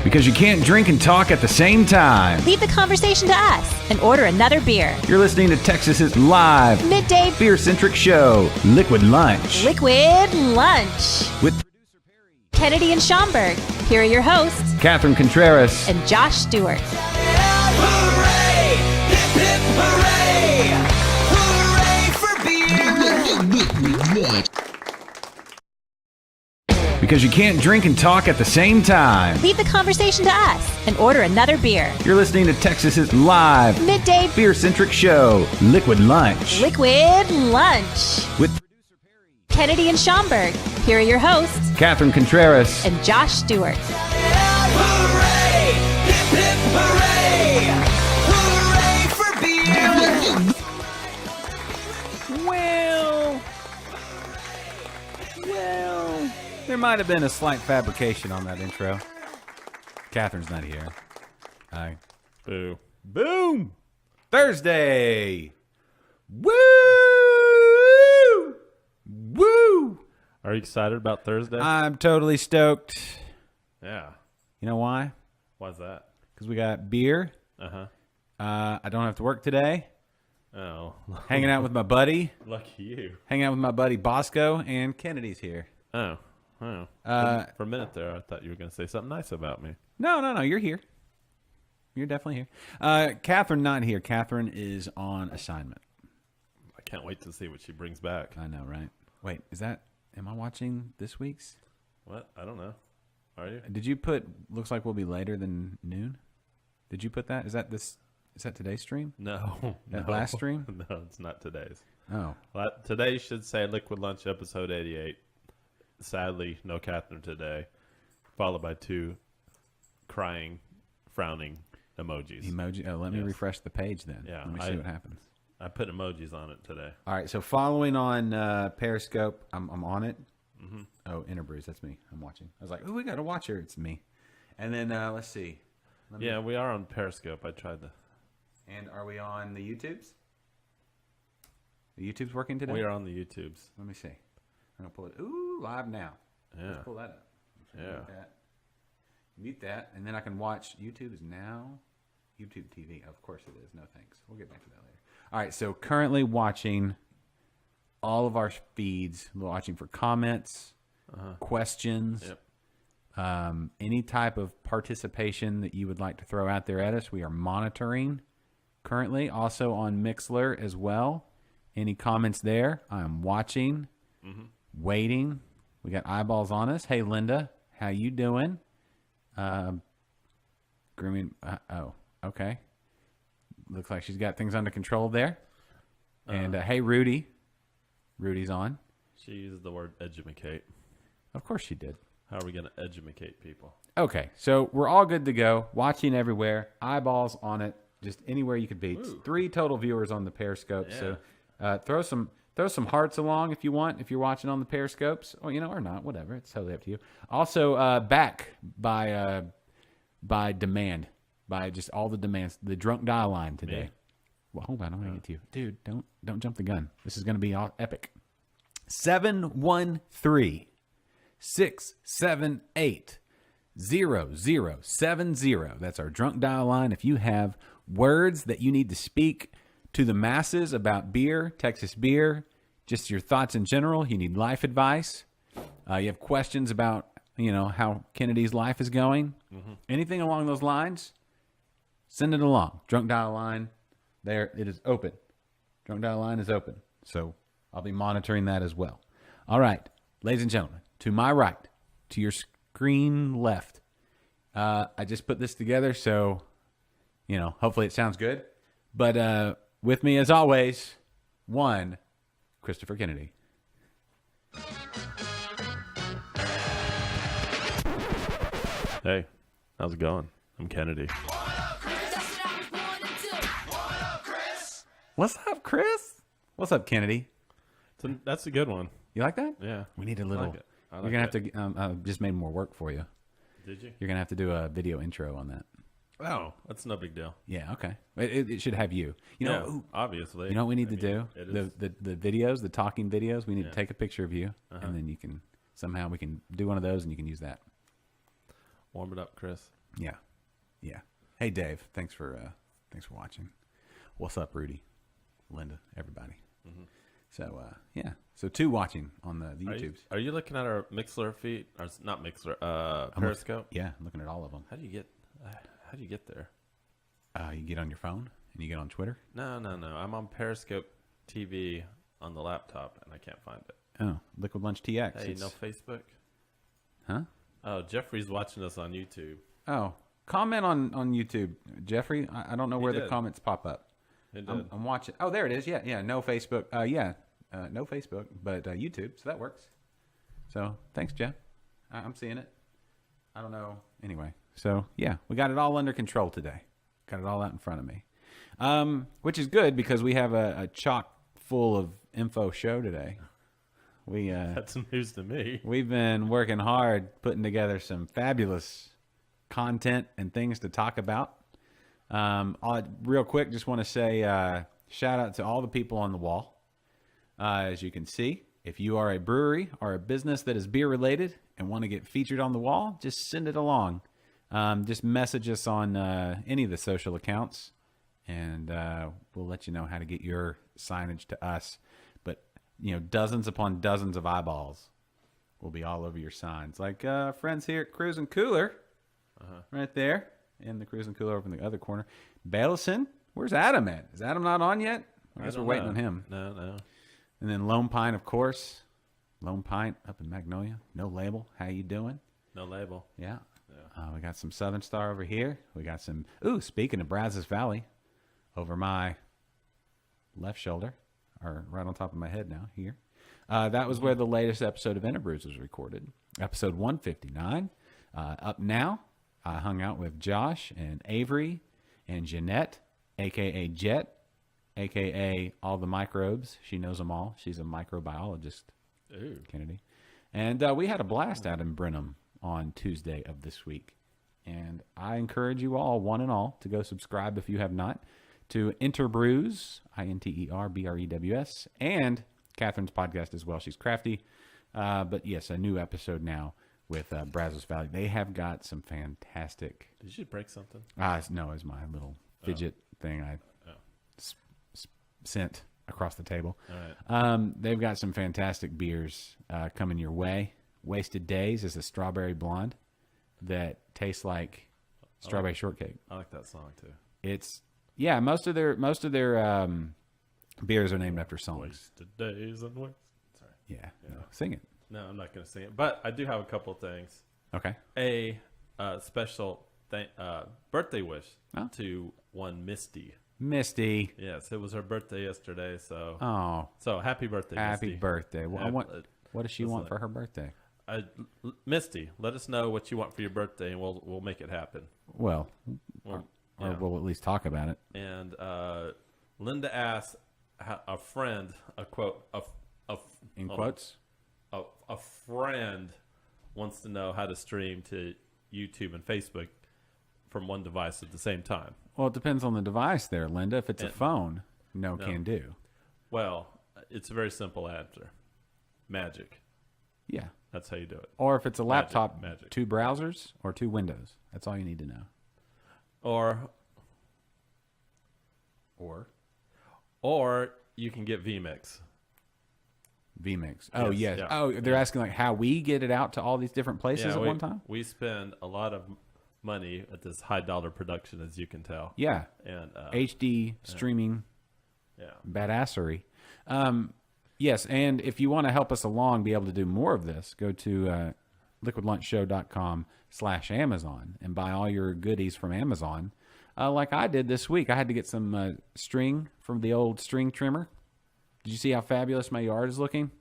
Because you can't drink and talk at the same time. Leave the conversation to us and order another beer. You're listening to Texas's live Midday beer-centric show, Liquid Lunch. Liquid Lunch. With Kennedy and Schaumburg. Here are your hosts, Catherine Contreras and Josh Stewart. Hooray! Hip, hip, hooray! Hooray for beer! Because you can't drink and talk at the same time. Leave the conversation to us and order another beer. You're listening to Texas's live Midday beer-centric show, Liquid Lunch. Liquid Lunch. With Kennedy and Schaumburg. Here are your hosts, Catherine Contreras and Josh Stewart. Hooray! Hip, hip, hooray! Hooray for beer! Well, there might have been a slight fabrication on that intro. Catherine's not here. Hi. Boo. Boom! Thursday! Woo! Woo! Are you excited about Thursday? I'm totally stoked. Yeah. You know why? Why's that? Because we got beer. Uh-huh. I don't have to work today. Oh. Hanging out with my buddy. Lucky you. Hanging out with my buddy Bosco, and Kennedy's here. Oh. Oh. For a minute there, I thought you were going to say something nice about me. No. You're here. You're definitely here. Catherine not here. Catherine is on assignment. I can't wait to see what she brings back. I know, right? Wait, am I watching this week's? What? I don't know. Are you? Did you put, looks like we'll be later than noon? Did you put that? Is that today's stream? No. That no. last stream? No, it's not today's. Oh. Today should say Liquid Lunch episode 88. Sadly, no Catherine today. Followed by 2 crying, frowning emojis. Emoji. Oh, let me Yes. refresh the page then. Yeah, Let me see what happens. I put emojis on it today. All right, so following on Periscope, I'm on it. Mm-hmm. Oh, Interbrews, that's me. I'm watching. I was like, oh, we got a watcher. It's me. And then let's see. Yeah, we are on Periscope. I tried to. And are we on the YouTubes? The YouTube's working today? We are on the YouTubes. Let me see. I'm going to pull it. Ooh, live now. Yeah. Let's pull that up. Yeah. Mute that. And then I can watch YouTube is now. YouTube TV. Of course it is. No thanks. We'll get back to that later. All right, so currently watching all of our feeds, watching for comments, questions, any type of participation that you would like to throw out there at us. We are monitoring currently, also on Mixlr as well. Any comments there? I'm watching, waiting. We got eyeballs on us. Hey, Linda, how you doing? Grooming. Oh, okay. Looks like she's got things under control there. And hey, Rudy. Rudy's on. She used the word edumacate. Of course she did. How are we going to edumacate people? Okay, so we're all good to go. Watching everywhere. Eyeballs on it. Just anywhere you could be. Ooh. 3 total viewers on the Periscope. Yeah. So throw some hearts along if you want. If you're watching on the Periscopes, or or not, whatever. It's totally up to you. Also, back by demand, by just all the demands. The drunk dial line today. Me? Well, hold on, I'm gonna get to you, dude. Don't jump the gun. This is gonna be all epic. 713-678-0070. That's our drunk dial line. If you have words that you need to speak to the masses about beer, Texas beer, just your thoughts in general, you need life advice, you have questions about, how Kennedy's life is going, anything along those lines, send it along. Drunk dial line, there, it is open. Drunk dial line is open. So I'll be monitoring that as well. All right, ladies and gentlemen, to my right, to your screen left, I just put this together, so, hopefully it sounds good. But with me, as always, one, Christopher Kennedy. Hey, how's it going? I'm Kennedy. What's up, Chris? What's up, Kennedy? That's a good one. You like that? Yeah. We need a I little. like it. I You're like going to have to, just made more work for you. Did you? You're going to have to do a video intro on that. Oh, that's no big deal. Yeah, okay. It should have you. Ooh, Obviously. you know what we need to do? it is- The videos, the talking videos, we need Yeah. to take a picture of you, and then we can do one of those, and you can use that. Warm it up, Chris. Yeah. Yeah. Hey, Dave. Thanks for watching. What's up, Rudy, Linda, everybody? So yeah. So 2 watching on the Are you, YouTubes. are you looking at our Mixler feed? Or not Mixler, I'm Periscope? Yeah, I'm looking at all of them. How do you get there? You get on your phone and you get on Twitter. No. I'm on Periscope TV on the laptop, and I can't find it. Oh, Liquid Lunch TX. Hey, It's- no Facebook? Huh? Oh, Jeffrey's watching us on YouTube. Oh, comment on YouTube, Jeffrey. I don't know where the did. comments pop up. It did. I'm watching. Oh, there it is. Yeah. No Facebook. No Facebook, but YouTube. So that works. So thanks, Jeff. I'm seeing it. I don't know. Anyway, so yeah, we got it all under control today. Got it all out in front of me, which is good because we have a chock full of info show today. That's news to me. We've been working hard putting together some fabulous content and things to talk about. Real quick, just want to say shout out to all the people on the wall. As you can see, if you are a brewery or a business that is beer related and want to get featured on the wall, just send it along. Just message us on any of the social accounts, and we'll let you know how to get your signage to us. But dozens upon dozens of eyeballs will be all over your signs. Like friends here at Cruisin' Cooler, right there, and the Cruisin' Cooler over in the other corner. Balison, where's Adam at? Is Adam not on yet? I guess we're waiting on him. No. And then Lone Pine, of course. Lone Pine up in Magnolia. No label. How you doing? No label. Yeah. We got some Southern Star over here. We got some. Ooh, speaking of Brazos Valley, over my left shoulder, or right on top of my head now. Here, that was where the latest episode of Interbrews was recorded. Episode 159. Up now, I hung out with Josh and Avery and Jeanette, aka Jet, aka all the microbes. She knows them all. She's a microbiologist. Ooh. Kennedy. And we had a blast out in Brenham on Tuesday of this week. And I encourage you all, one and all, to go subscribe if you have not to Interbrews, INTERBREWS, and Catherine's podcast as well. She's crafty. But yes, a new episode now with Brazos Valley. They have got some fantastic. Did you break something? No, it's my little fidget thing I sent across the table. All right. They've got some fantastic beers coming your way. Wasted Days is a strawberry blonde that tastes like strawberry shortcake. I like that song too. It's most of their beers are named after songs. Wasted days and waste. Sorry. Yeah, no, sing it. No, I'm not going to sing it, but I do have a couple of things. Okay. A special birthday wish Oh. to one Misty. Misty. Yes, it was her birthday yesterday, so Oh, happy birthday, happy Misty. birthday. Well, what does she listen, want for her birthday? Misty, let us know what you want for your birthday, and we'll make it happen. Well, Well, or yeah. we'll at least talk about it. And Linda asked a friend, a quote, In hold on. quotes? A friend wants to know how to stream to YouTube and Facebook from one device at the same time. Well, it depends on the device there, Linda. If it's a phone, no can do. Well, it's a very simple answer. Magic. Yeah. That's how you do it. Or if it's a laptop, magic. 2 browsers or 2 windows. That's all you need to know. Or you can get vMix. vMix. Oh, Yes, yes. yeah. Oh, they're asking like how we get it out to all these different places at one time? We spend a lot of money at this high dollar production, as you can tell. Yeah. And HD streaming yeah. badassery. Yes, and if you want to help us along, be able to do more of this, go to liquidlunchshow.com/Amazon and buy all your goodies from Amazon. Like I did this week. I had to get some string from the old string trimmer. Did you see how fabulous my yard is looking?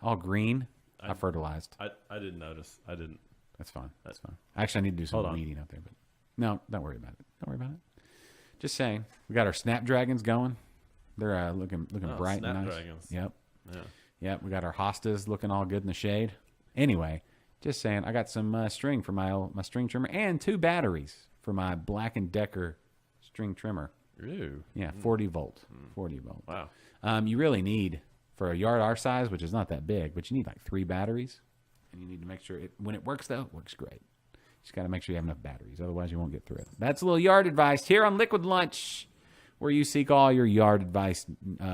All green. I fertilized. I didn't notice. I didn't. That's fine. That's fine. Actually, I need to do some Hold on. weeding out there, but no, don't worry about it. Don't worry about it. Just saying. We got our snapdragons going. They're looking bright and nice. Snapdragons. Yep. Yeah. Yep. We got our hostas looking all good in the shade. Anyway, just saying. I got some string for my string trimmer and 2 batteries for my Black & Decker string trimmer. Ooh. Yeah, 40 volt. 40 volt. Wow. You really need, for a yard our size, which is not that big, but you need like 3 batteries. And you need to make sure, when it works though, it works great. Just got to make sure you have enough batteries. Otherwise, you won't get through it. That's a little yard advice here on Liquid Lunch, where you seek all your yard advice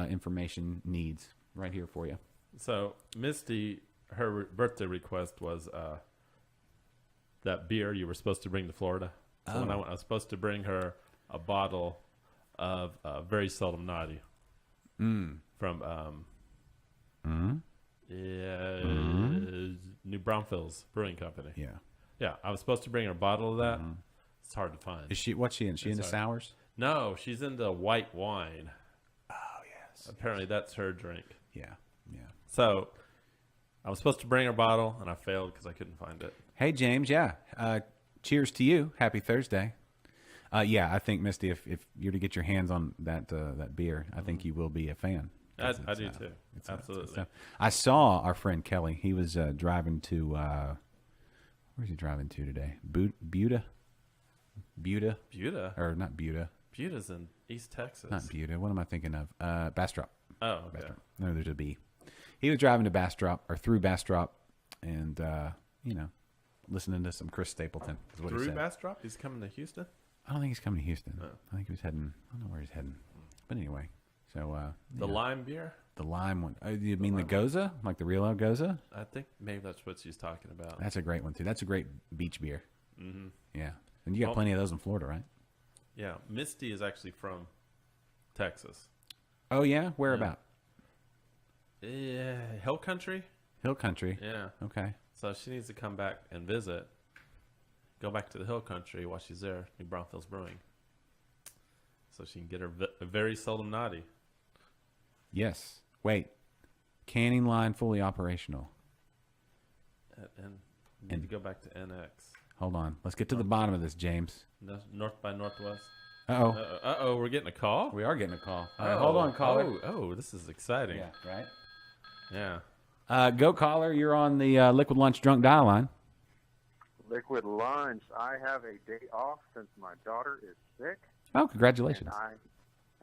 information needs right here for you. So Misty, her birthday request was that beer you were supposed to bring to Florida. So when I went, I was supposed to bring her a bottle of Very Seldom Naughty from New Braunfels Brewing Company. Yeah. Yeah, I was supposed to bring her a bottle of that. It's hard to find. Is she? What's she in? She into sours? No, she's into white wine. Oh yes. Apparently, that's her drink. Yeah. Yeah. So I was supposed to bring her a bottle, and I failed because I couldn't find it. Hey James. Yeah. Cheers to you. Happy Thursday. Yeah, I think Misty, if you're to get your hands on that beer, I think you will be a fan. I do too. Absolutely. I saw our friend Kelly. He was driving to where's he driving to today? Buda, or not Buda? Buta's in East Texas. Not Buda. What am I thinking of? Bastrop. Oh, okay. Bastrop. No, there's a B. He was driving to Bastrop or through Bastrop, and listening to some Chris Stapleton. Is what he Through said. Bastrop? He's coming to Houston? I don't think he's coming to Houston. Oh. I think he was heading. I don't know where he's heading. But anyway, so The lime beer? the lime one. Oh, you mean the Goza, like the Real Goza? I think maybe that's what she's talking about. That's a great one too. That's a great beach beer. Mm-hmm. Yeah, and you got plenty of those in Florida, right? Yeah, Misty is actually from Texas. Oh yeah, where about? Yeah, Hill Country? Hill Country. Yeah. Okay. So she needs to come back and visit. Go back to the Hill Country while she's there, New Braunfels Brewing. So she can get her Very Seldom Naughty. Yes. Wait. Canning line fully operational. And need to go back to NX. Hold on. Let's get to the bottom of this, James. North by Northwest. Uh-oh. Uh-oh, we're getting a call? We are getting a call. All right, hold on, caller. Oh, this is exciting. Yeah, right? Yeah. Go, caller. You're on the Liquid Lunch Drunk Dial line. Liquid Lunch. I have a day off since my daughter is sick. Oh, congratulations.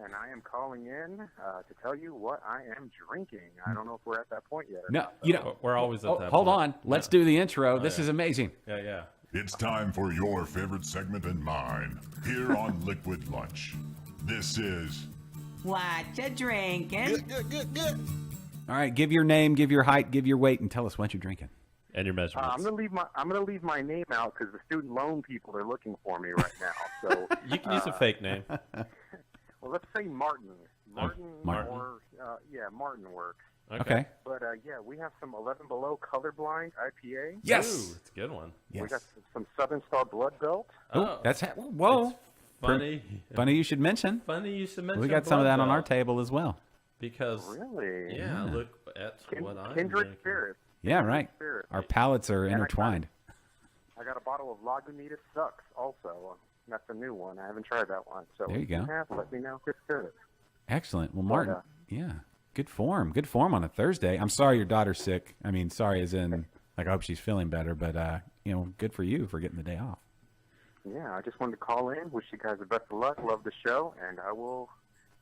And I am calling in to tell you what I am drinking. I don't know if we're at that point yet. No, you know. We're always at that Hold point. on. Let's do the intro. This is amazing. Yeah. It's time for your favorite segment and mine here on Liquid Lunch. This is What you drinking? All right, give your name, give your height, give your weight, and tell us what you're drinking. And your measurements. I'm gonna leave my name out because the student loan people are looking for me right now. So You can use a fake name. well, let's say Martin. Martin. Martin. Or Martin works. Okay. But yeah, we have some 11 Below Colorblind IPA. Yes. Ooh, it's a good one. We got Yes. some Southern Star Blood Belt. Oh, Whoa. funny. Funny you should mention. Funny you should mention We got some of Blood that on our Belt, table as well. Because, Really? yeah, look at what I'm Kindred drinking. Spirits. Yeah, right. Spirit. Our palates are intertwined. I got a bottle of Lagunitas Sucks also. That's a new one. I haven't tried that one. So There you if go. have, let me know. It's good. Excellent. Well, Martin, yeah, good form. Good form on a Thursday. I'm sorry your daughter's sick. I mean, sorry as in, like, I hope she's feeling better, but, good for you for getting the day off. Yeah, I just wanted to call in. Wish you guys the best of luck. Love the show. And I will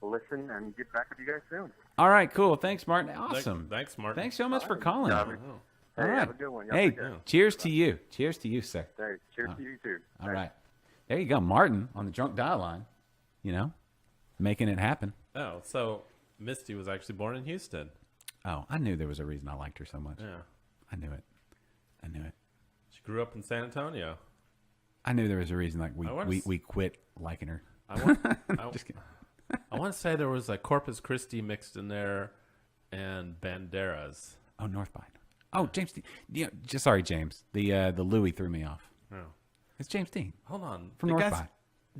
listen and get back with you guys soon. All right, cool. Thanks, Martin. Awesome. Thanks, Martin. Thanks so much for calling. Hey, All right. have a good one. Y'all Hey, take care. cheers to you. Cheers to you, sir. Hey, cheers to you too. All right. There you go. Martin on the Drunk Dial line, making it happen. Oh, so Misty was actually born in Houston. Oh, I knew there was a reason I liked her so much. Yeah. I knew it. She grew up in San Antonio. I knew there was a reason like I wanna we quit liking her. Just kidding. I want to say there was like Corpus Christi mixed in there and Banderas. Oh, North Pine. Oh, James Dean. Yeah, sorry, James. The Louis threw me off. Oh. It's James Dean. Hold on. From the North guy's by.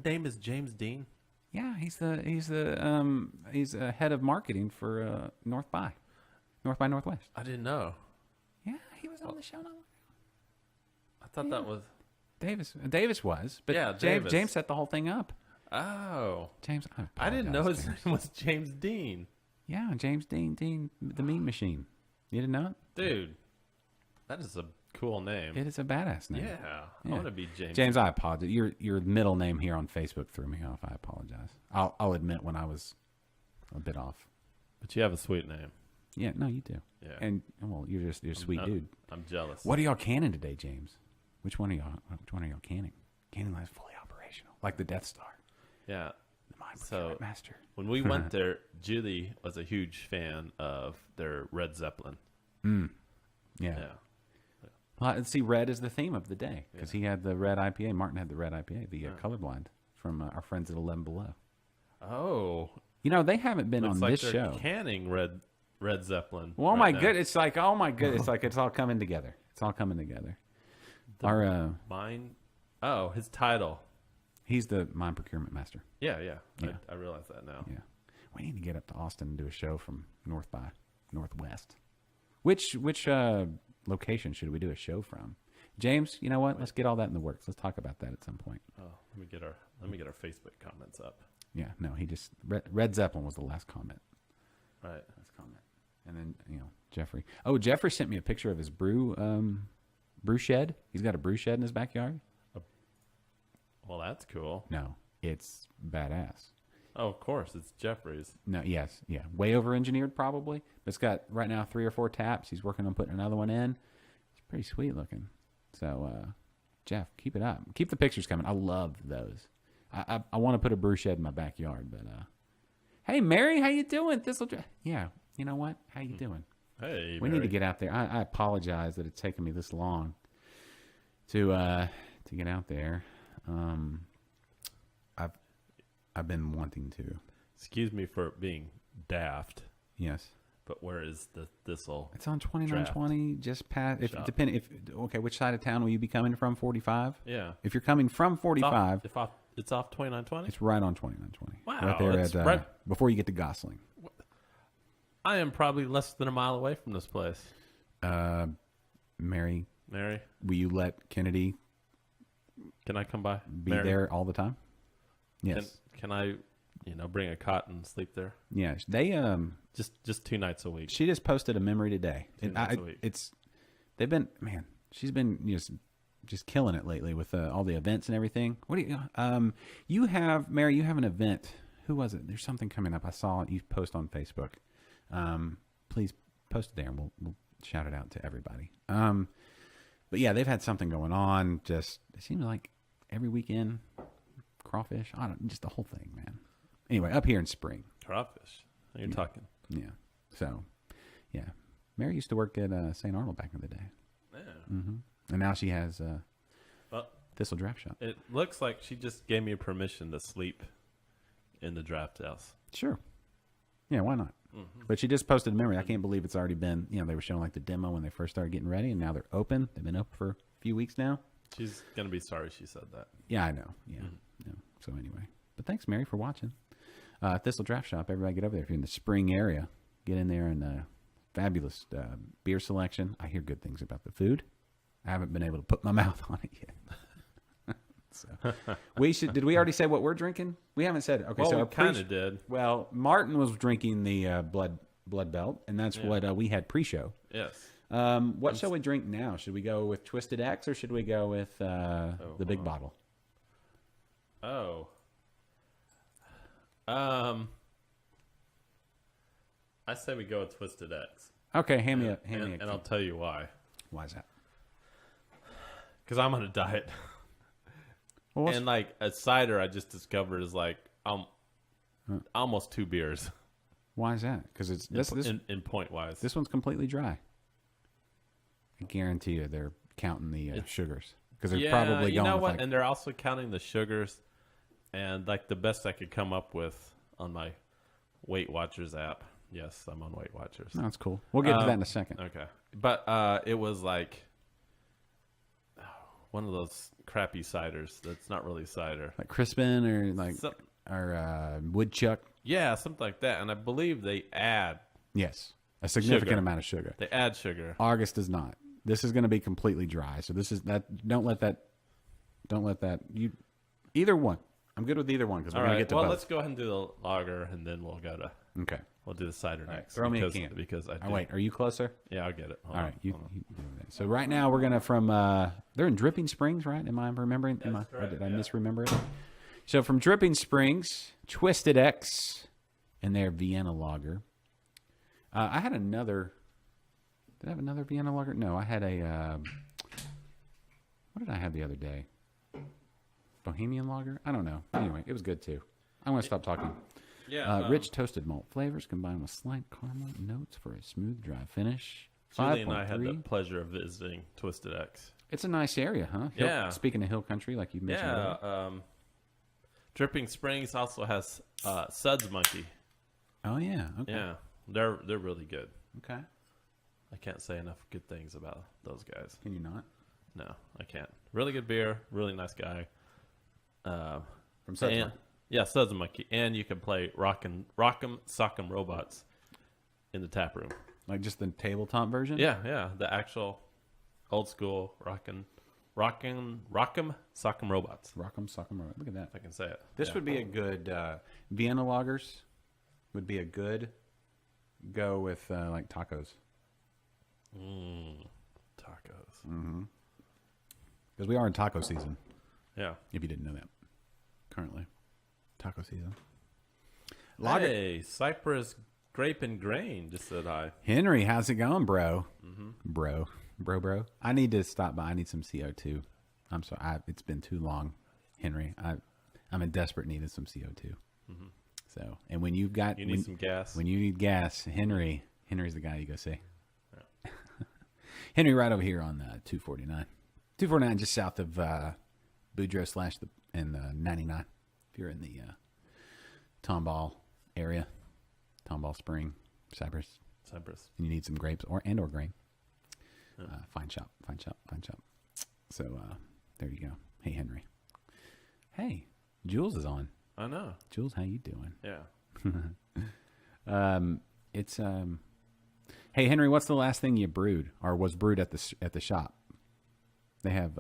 name is James Dean? Yeah, he's head of marketing for North by Northwest. I didn't know. Yeah, he was on the show. I thought that was... Davis was, but Yeah, James Davis. James set the whole thing up. Oh. James, I didn't know apologize, his James. name was James Dean. Yeah, James Dean, the Mean Machine. You didn't know it? Dude, that is a cool name. It is a badass name. Yeah. I Yeah. want to be James. James, I apologize. Your middle name here on Facebook threw me off. I apologize. I'll admit when I was a bit off. But you have a sweet name. Yeah, no, you do. Yeah. And well, you're a sweet dude. I'm jealous. What are y'all canning today, James? Which one are y'all canning? Canning line's fully operational, like the Death Star. Yeah. The mine So procurement master. when we went there, Julie was a huge fan of their Red Zeppelin. Yeah. Yeah. Well, and see, red is the theme of the day because he had the red IPA. Martin had the red IPA, the colorblind from our friends at 11 Below. Oh, You know, they haven't been looks on like this they're show. canning Red Zeppelin. Well, oh right my now. goodness! It's like, oh my goodness! It's like it's all coming together. It's all coming together. Our Mine. Oh, his title. he's the mine procurement master. Yeah, yeah. Yeah. I realize that now. Yeah, we need to get up to Austin and do a show from North by Northwest. Which location should we do a show from? James, you know what? Let's get all that in the works. Let's talk about that at some point. Oh, let me get our Facebook comments up. Yeah, no, he just Red Zeppelin was the last comment. Right. Last comment, and then Jeffrey. Oh, Jeffrey sent me a picture of his brew shed. He's got a brew shed in his backyard. Well, that's cool. No, it's badass. Oh, of course, it's Jeffrey's. No, yes, yeah, way over engineered probably. But it's got right now 3 or 4 taps. He's working on putting another one in. It's pretty sweet looking. So, Jeff, keep it up. Keep the pictures coming. I love those. I want to put a brew shed in my backyard, but hey, Mary, how you doing? Yeah, you know what? How you doing? Hey, We need to get out there. I apologize that it's taken me this long to get out there. I've been wanting to. Excuse me for being daft, Yes. but where is the this'll? It's on 2920, just past. Shop. Okay, which side of town will you be coming from? 45. Yeah. If you're coming from 45, It's off 2920. it's right on 2920. Wow, right there it's at right- before you get to Gosling. I am probably less than a mile away from this place. Mary, Mary, will you let Kennedy can I come by? be Mary, there all the time? Yes. Can I, bring a cot and sleep there? Yeah. They Just 2 nights a week. she just posted a memory today. Two nights a week. They've been she's been just killing it lately with all the events and everything. What do you have, Mary? You have an event. Who was it? There's something coming up. I saw you post on Facebook. Please post it there, and we'll shout it out to everybody. But yeah, they've had something going on. Just it seems like every weekend, crawfish. Just the whole thing, man. Anyway, up here in spring. Crawfish. You're talking. Yeah. So, yeah. Mary used to work at St. Arnold back in the day. Yeah. And now she has Well, Thistle Draft Shop. it looks like she just gave me permission to sleep in the draft house. Sure. Yeah, why not? But she just posted a memory. I can't believe it's already been, they were showing like the demo when they first started getting ready, and now they're open. They've been open for a few weeks now. She's going to be sorry she said that. Yeah, I know. Yeah. Yeah. So anyway, but thanks, Mary, for watching. Thistle Draft Shop. Everybody get over there if you're in the spring area. Get in there and fabulous beer selection. I hear good things about the food. I haven't been able to put my mouth on it yet. So we should. Did we already say what we're drinking? We haven't said it. Okay, Well, so we our kind of did. Well, Martin was drinking the blood belt, and that's what we had pre-show. Yes. What shall we drink now? Should we go with Twisted X or should we go with the big bottle? Oh. I say we go with Twisted X. Okay, hand me a And I'll tell you why. Why is that? Because I'm on a diet. Well, And like a cider I just discovered is like almost 2 beers why is that? Because it's in point wise. this one's completely dry. I guarantee you they're counting the sugars because they're probably you going know with what? like, And they're also counting the sugars, and like the best I could come up with on my Weight Watchers app. Yes, I'm on Weight Watchers. no, it's cool. We'll get to that in a second. Okay, but it was like one of those crappy ciders that's not really cider. Like Crispin or like Some- or Woodchuck. Yeah, something like that. And I believe they add Yes, a significant Sugar. amount of sugar. they add sugar. August does not. This is going to be completely dry. So this is that. Don't let that. You either one. I'm good with either one because we're All going to right. get to Well, both. let's go ahead and do the lager, and then we'll Okay. we'll do the cider next. throw me a because, can. because I Oh, do. wait, are you closer? Yeah, I'll get it. Hold All on, right, you hold on. do that. So right now we're gonna from they're in Dripping Springs, right? Am I remembering? Or correct, did I yeah. misremember it? So from Dripping Springs, Twisted X, and their Vienna Lager. I had another. Did I have another Vienna Lager? No, I had a. What What did I have the other day? Bohemian Lager? I don't know. Anyway, it was good too. I'm going to stop talking. Yeah. Rich toasted malt flavors combined with slight caramel notes for a smooth, dry finish. Julie and I had the 5.3. pleasure of visiting Twisted X. It's a nice area, huh? Yeah. Speaking of hill country, like you mentioned. Yeah. earlier. Dripping Springs also has Suds Monkey. Oh yeah. Okay. Yeah, they're really good. Okay. I can't say enough good things about those guys. Can you not? No, I can't. Really good beer. Really nice guy. From Suds and- Monkey. Yeah, Suds Monkey, and you can play Rock'em Sock'em Robots in the tap room. Like just the tabletop version? Yeah, the actual old school Rock'em Sock'em Robots. Rock'em Sock'em Robots. Look at that. If I can say it. This Yeah. would be a good Vienna lagers. Would be a good go with like tacos Tacos. because we are in taco season. Yeah. If you didn't know that, currently taco season. Lager. Hey, Cypress Grape and Grain just said hi. Henry, how's it going, bro? Bro. I need to stop by. I need some CO2. I'm sorry. It's been too long, Henry. I'm in desperate need of some CO2. So, and when you've got You need some gas. when you need gas, Henry's the guy you go see. Henry, right over here on 249, 249, just south of Boudreaux / and 99. If you're in the Tomball area, Tomball Spring, Cypress, and you need some grapes or grain. Fine shop. So there you go. Hey, Henry. Hey, Jules is on. I know. Jules, how you doing? Yeah. It's Hey, Henry, what's the last thing you brewed or was brewed at the shop? They have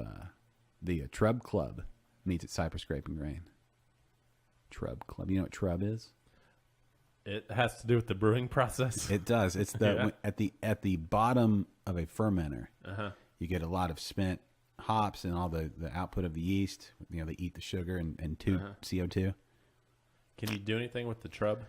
the Trub Club meets at Cypress Grape and Grain. Trub Club. You know what Trub is? It has to do with the brewing process. It does. It's the at the bottom of a fermenter. You get a lot of spent hops and all the output of the yeast. You know, they eat the sugar and CO2. Can you do anything with the trub?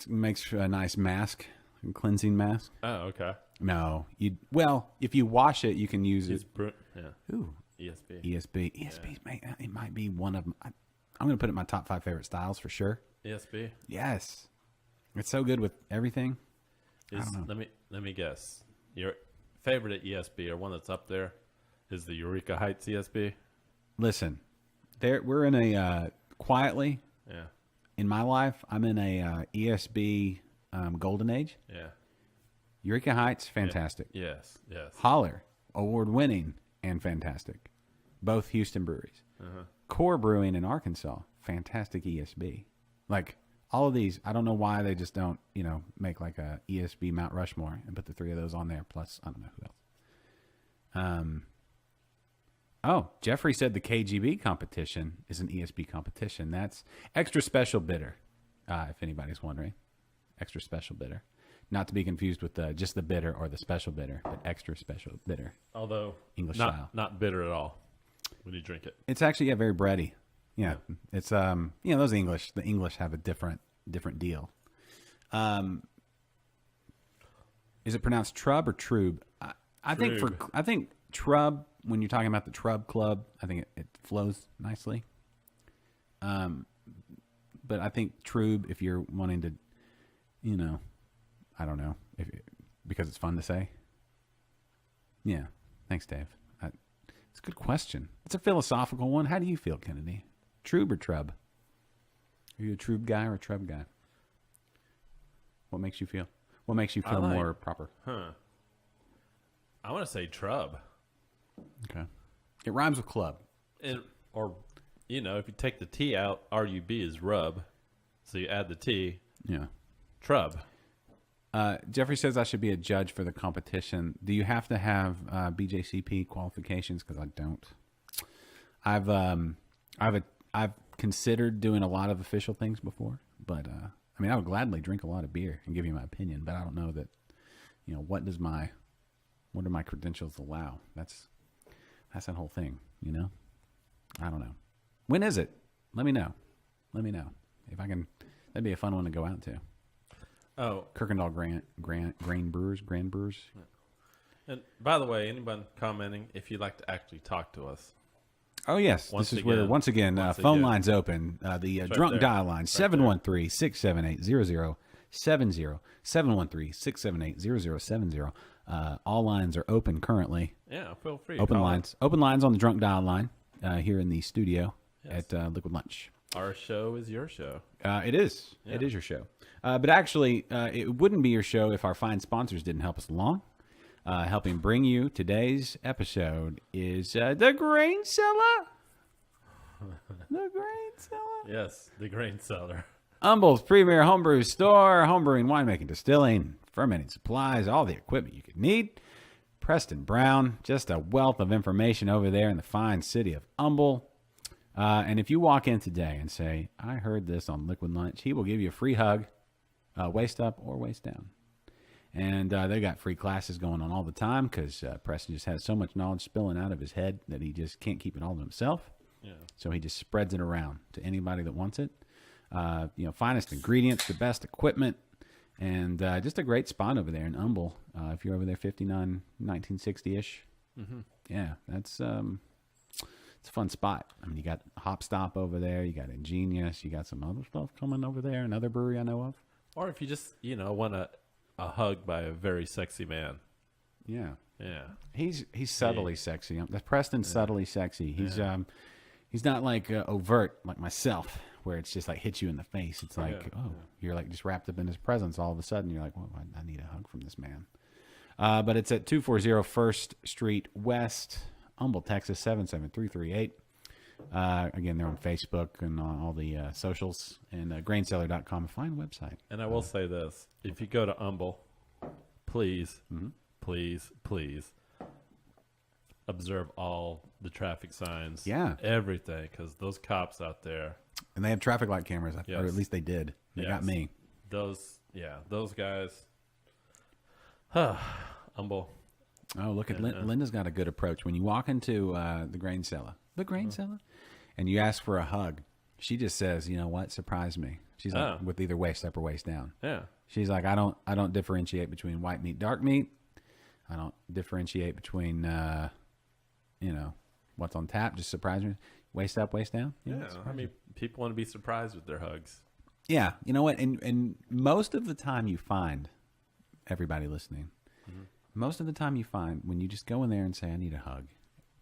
It makes a nice mask, a cleansing mask. Oh, okay. No, if you wash it, you can use It's it. yeah. Ooh, ESB. ESB, it might be one of them. I'm going to put it in my top 5 favorite styles for sure. ESB. Yes, it's so good with everything. Let me guess. Your favorite at ESB or one that's up there is the Eureka Heights ESB. Listen, we're in a quietly. Yeah. In my life, I'm in a ESB golden age. Yeah. Eureka Heights, fantastic. Yes. Holler, award-winning and fantastic. Both Houston breweries. Core Brewing in Arkansas, fantastic ESB. Like all of these, I don't know why they just don't, make like a ESB Mount Rushmore and put the 3 of those on there. Plus, I don't know who else. Oh, Jeffrey said the KGB competition is an ESB competition. That's extra special bitter, if anybody's wondering. Extra special bitter. Not to be confused with just the bitter or the special bitter, but extra special bitter. Although English not, style. not bitter at all when you drink it. It's actually very bready. Yeah. It's those English. The English have a different deal. Is it pronounced Trub or Trube? I think Trub, when you're talking about the Trub Club, I think it flows nicely. But I think Trube, if you're wanting to, I don't know, because it's fun to say. Yeah. Thanks, Dave. It's a good question. It's a philosophical one. How do you feel, Kennedy? Trube or Trub? Are you a Trube guy or a Trub guy? What makes you feel? What makes you feel more proper? I want to say trub. Okay. It rhymes with club. Or if you take the T out, RUB is rub. So you add the T. Yeah. Trub. Jeffrey says I should be a judge for the competition. Do you have to have BJCP qualifications? Because I don't. I've considered doing a lot of official things before, but I would gladly drink a lot of beer and give you my opinion, but I don't know that. What do my credentials allow? That's that whole thing. I don't know. When is it? Let me know. If I can. That'd be a fun one to go out to. Oh, Kirkendall Grand Brewers. And by the way, anyone commenting, if you'd like to actually talk to us, Oh, yes. Once This is where, again- once again, once phone again. lines open. The drunk there. dial line, 713-678-0070. 713-678-0070. All lines are open currently. yeah, feel free. Open Call lines. Open lines on the drunk dial line here in the studio Yes. at Liquid Lunch. Our show is your show. It is. It is your show. But actually, it wouldn't be your show if our fine sponsors didn't help us along. Helping bring you today's episode is The Grain Cellar. The Grain Cellar. Yes, the grain seller. Humble's premier homebrew store, homebrewing, winemaking, distilling, fermenting supplies, all the equipment you could need. Preston Brown, just a wealth of information over there in the fine city of Humble. And if you walk in today and say, I heard this on Liquid Lunch, he will give you a free hug, waist up or waist down. And they got free classes going on all the time because Preston just has so much knowledge spilling out of his head that he just can't keep it all to himself. Yeah. So he just spreads it around to anybody that wants it. Finest ingredients, the best equipment, and just a great spot over there in Humble. If you're over there, 59 1960-ish. Mm-hmm. Yeah, that's it's a fun spot. I mean, you got Hop Stop over there. You got Ingenious. You got some other stuff coming over there. Another brewery I know of. Or if you just, want a hug by a very sexy man. Yeah. Yeah. He's subtly sexy. That's Preston's subtly sexy. He's not like overt like myself, where it's just like hits you in the face. It's like, you're like just wrapped up in his presence. All of a sudden, you're like, well, I need a hug from this man. But it's at 240 First Street West, Humble, Texas 77338. Again, they're on Facebook and on all the socials, and graincellar.com, a fine website. And I will say this. If you go to Humble, please, please, please observe all the traffic signs. Yeah. Everything, because those cops out there, And they have traffic light cameras, or Yes. at least they did. They got Yes. me. those guys. Humble. Oh, look at Linda's got a good approach. When you walk into the grain cellar, and you ask for a hug, she just says, "You know what? Surprise me." She's like, with either waist up or waist down. Yeah. She's like, I don't differentiate between white meat, dark meat. I don't differentiate between, what's on tap. Just surprise me. Waist up, waist down. Yeah. I mean, people want to be surprised with their hugs. Yeah, you know what? And most of the time you find, everybody listening, most of the time you find when you just go in there and say, I need a hug,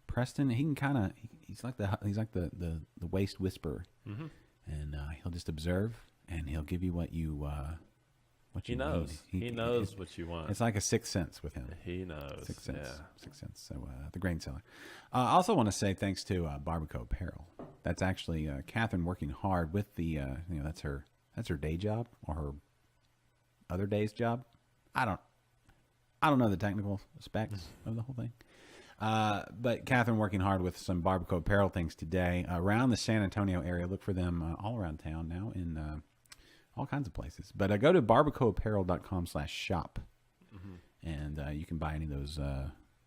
Preston, he can he's like the waist whisperer. And he'll just observe and he'll give you what you He knows. need. He knows what you want. It's like a sixth sense with him. He knows. Sixth sense. Yeah. Sixth sense. So the grain cellar. I also want to say thanks to Barbacoa Apparel. That's actually Catherine working hard with the that's her day job or her other day's job. I don't know the technical specs of the whole thing. But Catherine working hard with some Barbacoa Apparel things today around the San Antonio area. Look for them all around town now in all kinds of places. But go to barbacoaapparel.com/shop and you can buy any of those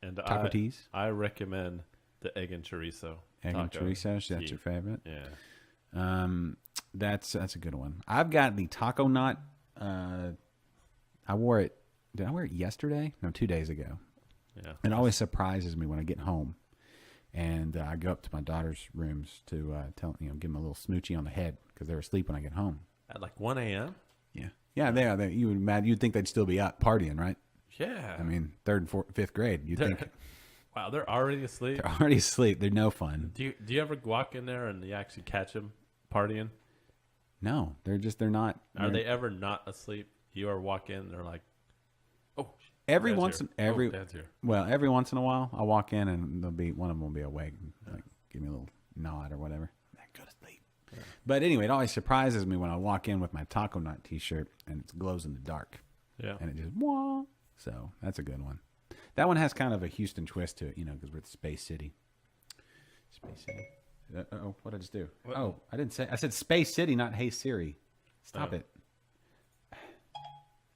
And taco teas. I recommend the egg and chorizo. Egg and taco chorizo, that's tea. your favorite. Yeah. That's a good one. I've got the taco knot. I wore it. Did I wear it yesterday? No, 2 days ago. Yeah. It always surprises me when I get home, and I go up to my daughter's rooms to give them a little smoochie on the head because they're asleep when I get home. At like 1 a.m.? Yeah, they are. You would imagine, you'd think they'd still be up partying, right? Yeah. I mean, 3rd and 4th, 5th grade. You'd think Wow, they're already asleep. they're already asleep. They're no fun. Do you ever walk in there and you actually catch them partying? No, they're not. Are they ever not asleep? You ever walk in, they're like, oh, Every Dad's once here. in every Oh, Dad's here. well, every once in a while, I'll walk in and one of them will be awake, and, like give me a little nod or whatever. Go to sleep. But anyway, it always surprises me when I walk in with my Taco Nut T-shirt and it glows in the dark, Yeah. and it just wah. So that's a good one. That one has kind of a Houston twist to it, because we're at Space City. Space City. Oh, what did I just do? What? Oh, I didn't say. I said Space City, not Hey Siri. Stop it.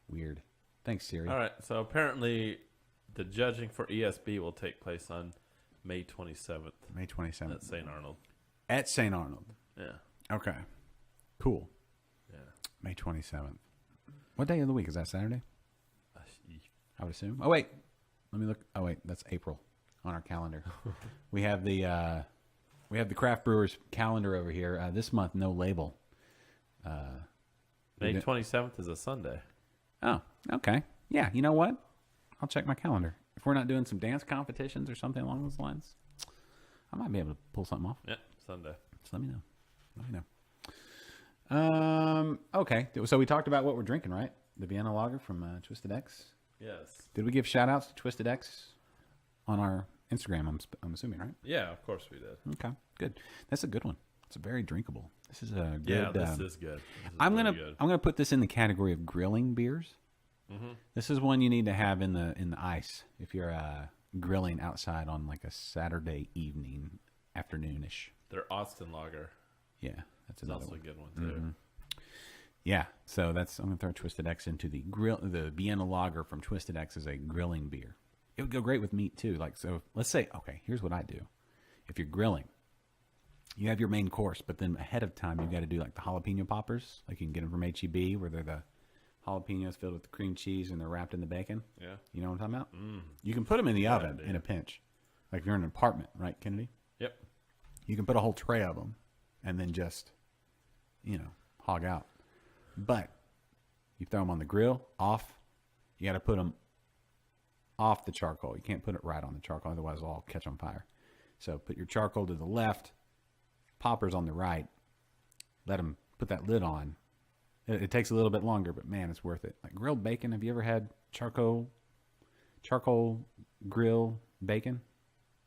Weird. Thanks, Siri. All right. So apparently the judging for ESB will take place on May 27th May 27th. at St. Arnold. At St. Arnold. Yeah. Okay. Cool. Yeah. May 27th. What day of the week? Is that Saturday? I would assume. Oh, wait. Let me look. Oh wait, that's April on our calendar. we have the craft brewers calendar over here. This month, no label. May 27th is a Sunday. Oh, okay. Yeah, you know what? I'll check my calendar. If we're not doing some dance competitions or something along those lines, I might be able to pull something off. Yeah, Sunday. Just let me know. Let me know. Okay. So we talked about what we're drinking, right? The Vienna Lager from Twisted X. Yes. Did we give shout outs to Twisted X on our Instagram? I'm assuming, right? Yeah, of course we did. Okay, good. That's a good one. It's very drinkable. This is a good. Yeah, this is good. This is I'm really gonna good. I'm gonna put this in the category of grilling beers. This is one you need to have in the ice if you're grilling outside on like a Saturday evening, afternoonish. Their Austin Lager Yeah, that's is another also one. a good one too. Yeah, so I'm gonna throw Twisted X into the grill. The Vienna Lager from Twisted X is a grilling beer. It would go great with meat too. Like, so let's say, okay, here's what I do. If you're grilling, you have your main course, but then ahead of time you got to do like the jalapeno poppers. Like you can get them from HEB, where they're the jalapenos filled with the cream cheese and they're wrapped in the bacon. Yeah. You know what I'm talking about? You can put them in the oven in a pinch. Like if you're in an apartment, right, Kennedy? Yep. You can put a whole tray of them and then just, hog out. But you throw them on the grill, off. You got to put them off the charcoal. You can't put it right on the charcoal, otherwise it'll all catch on fire. So put your charcoal to the left, poppers on the right. Let them put that lid on. It takes a little bit longer, but man, it's worth it. Like grilled bacon. Have you ever had charcoal grill bacon?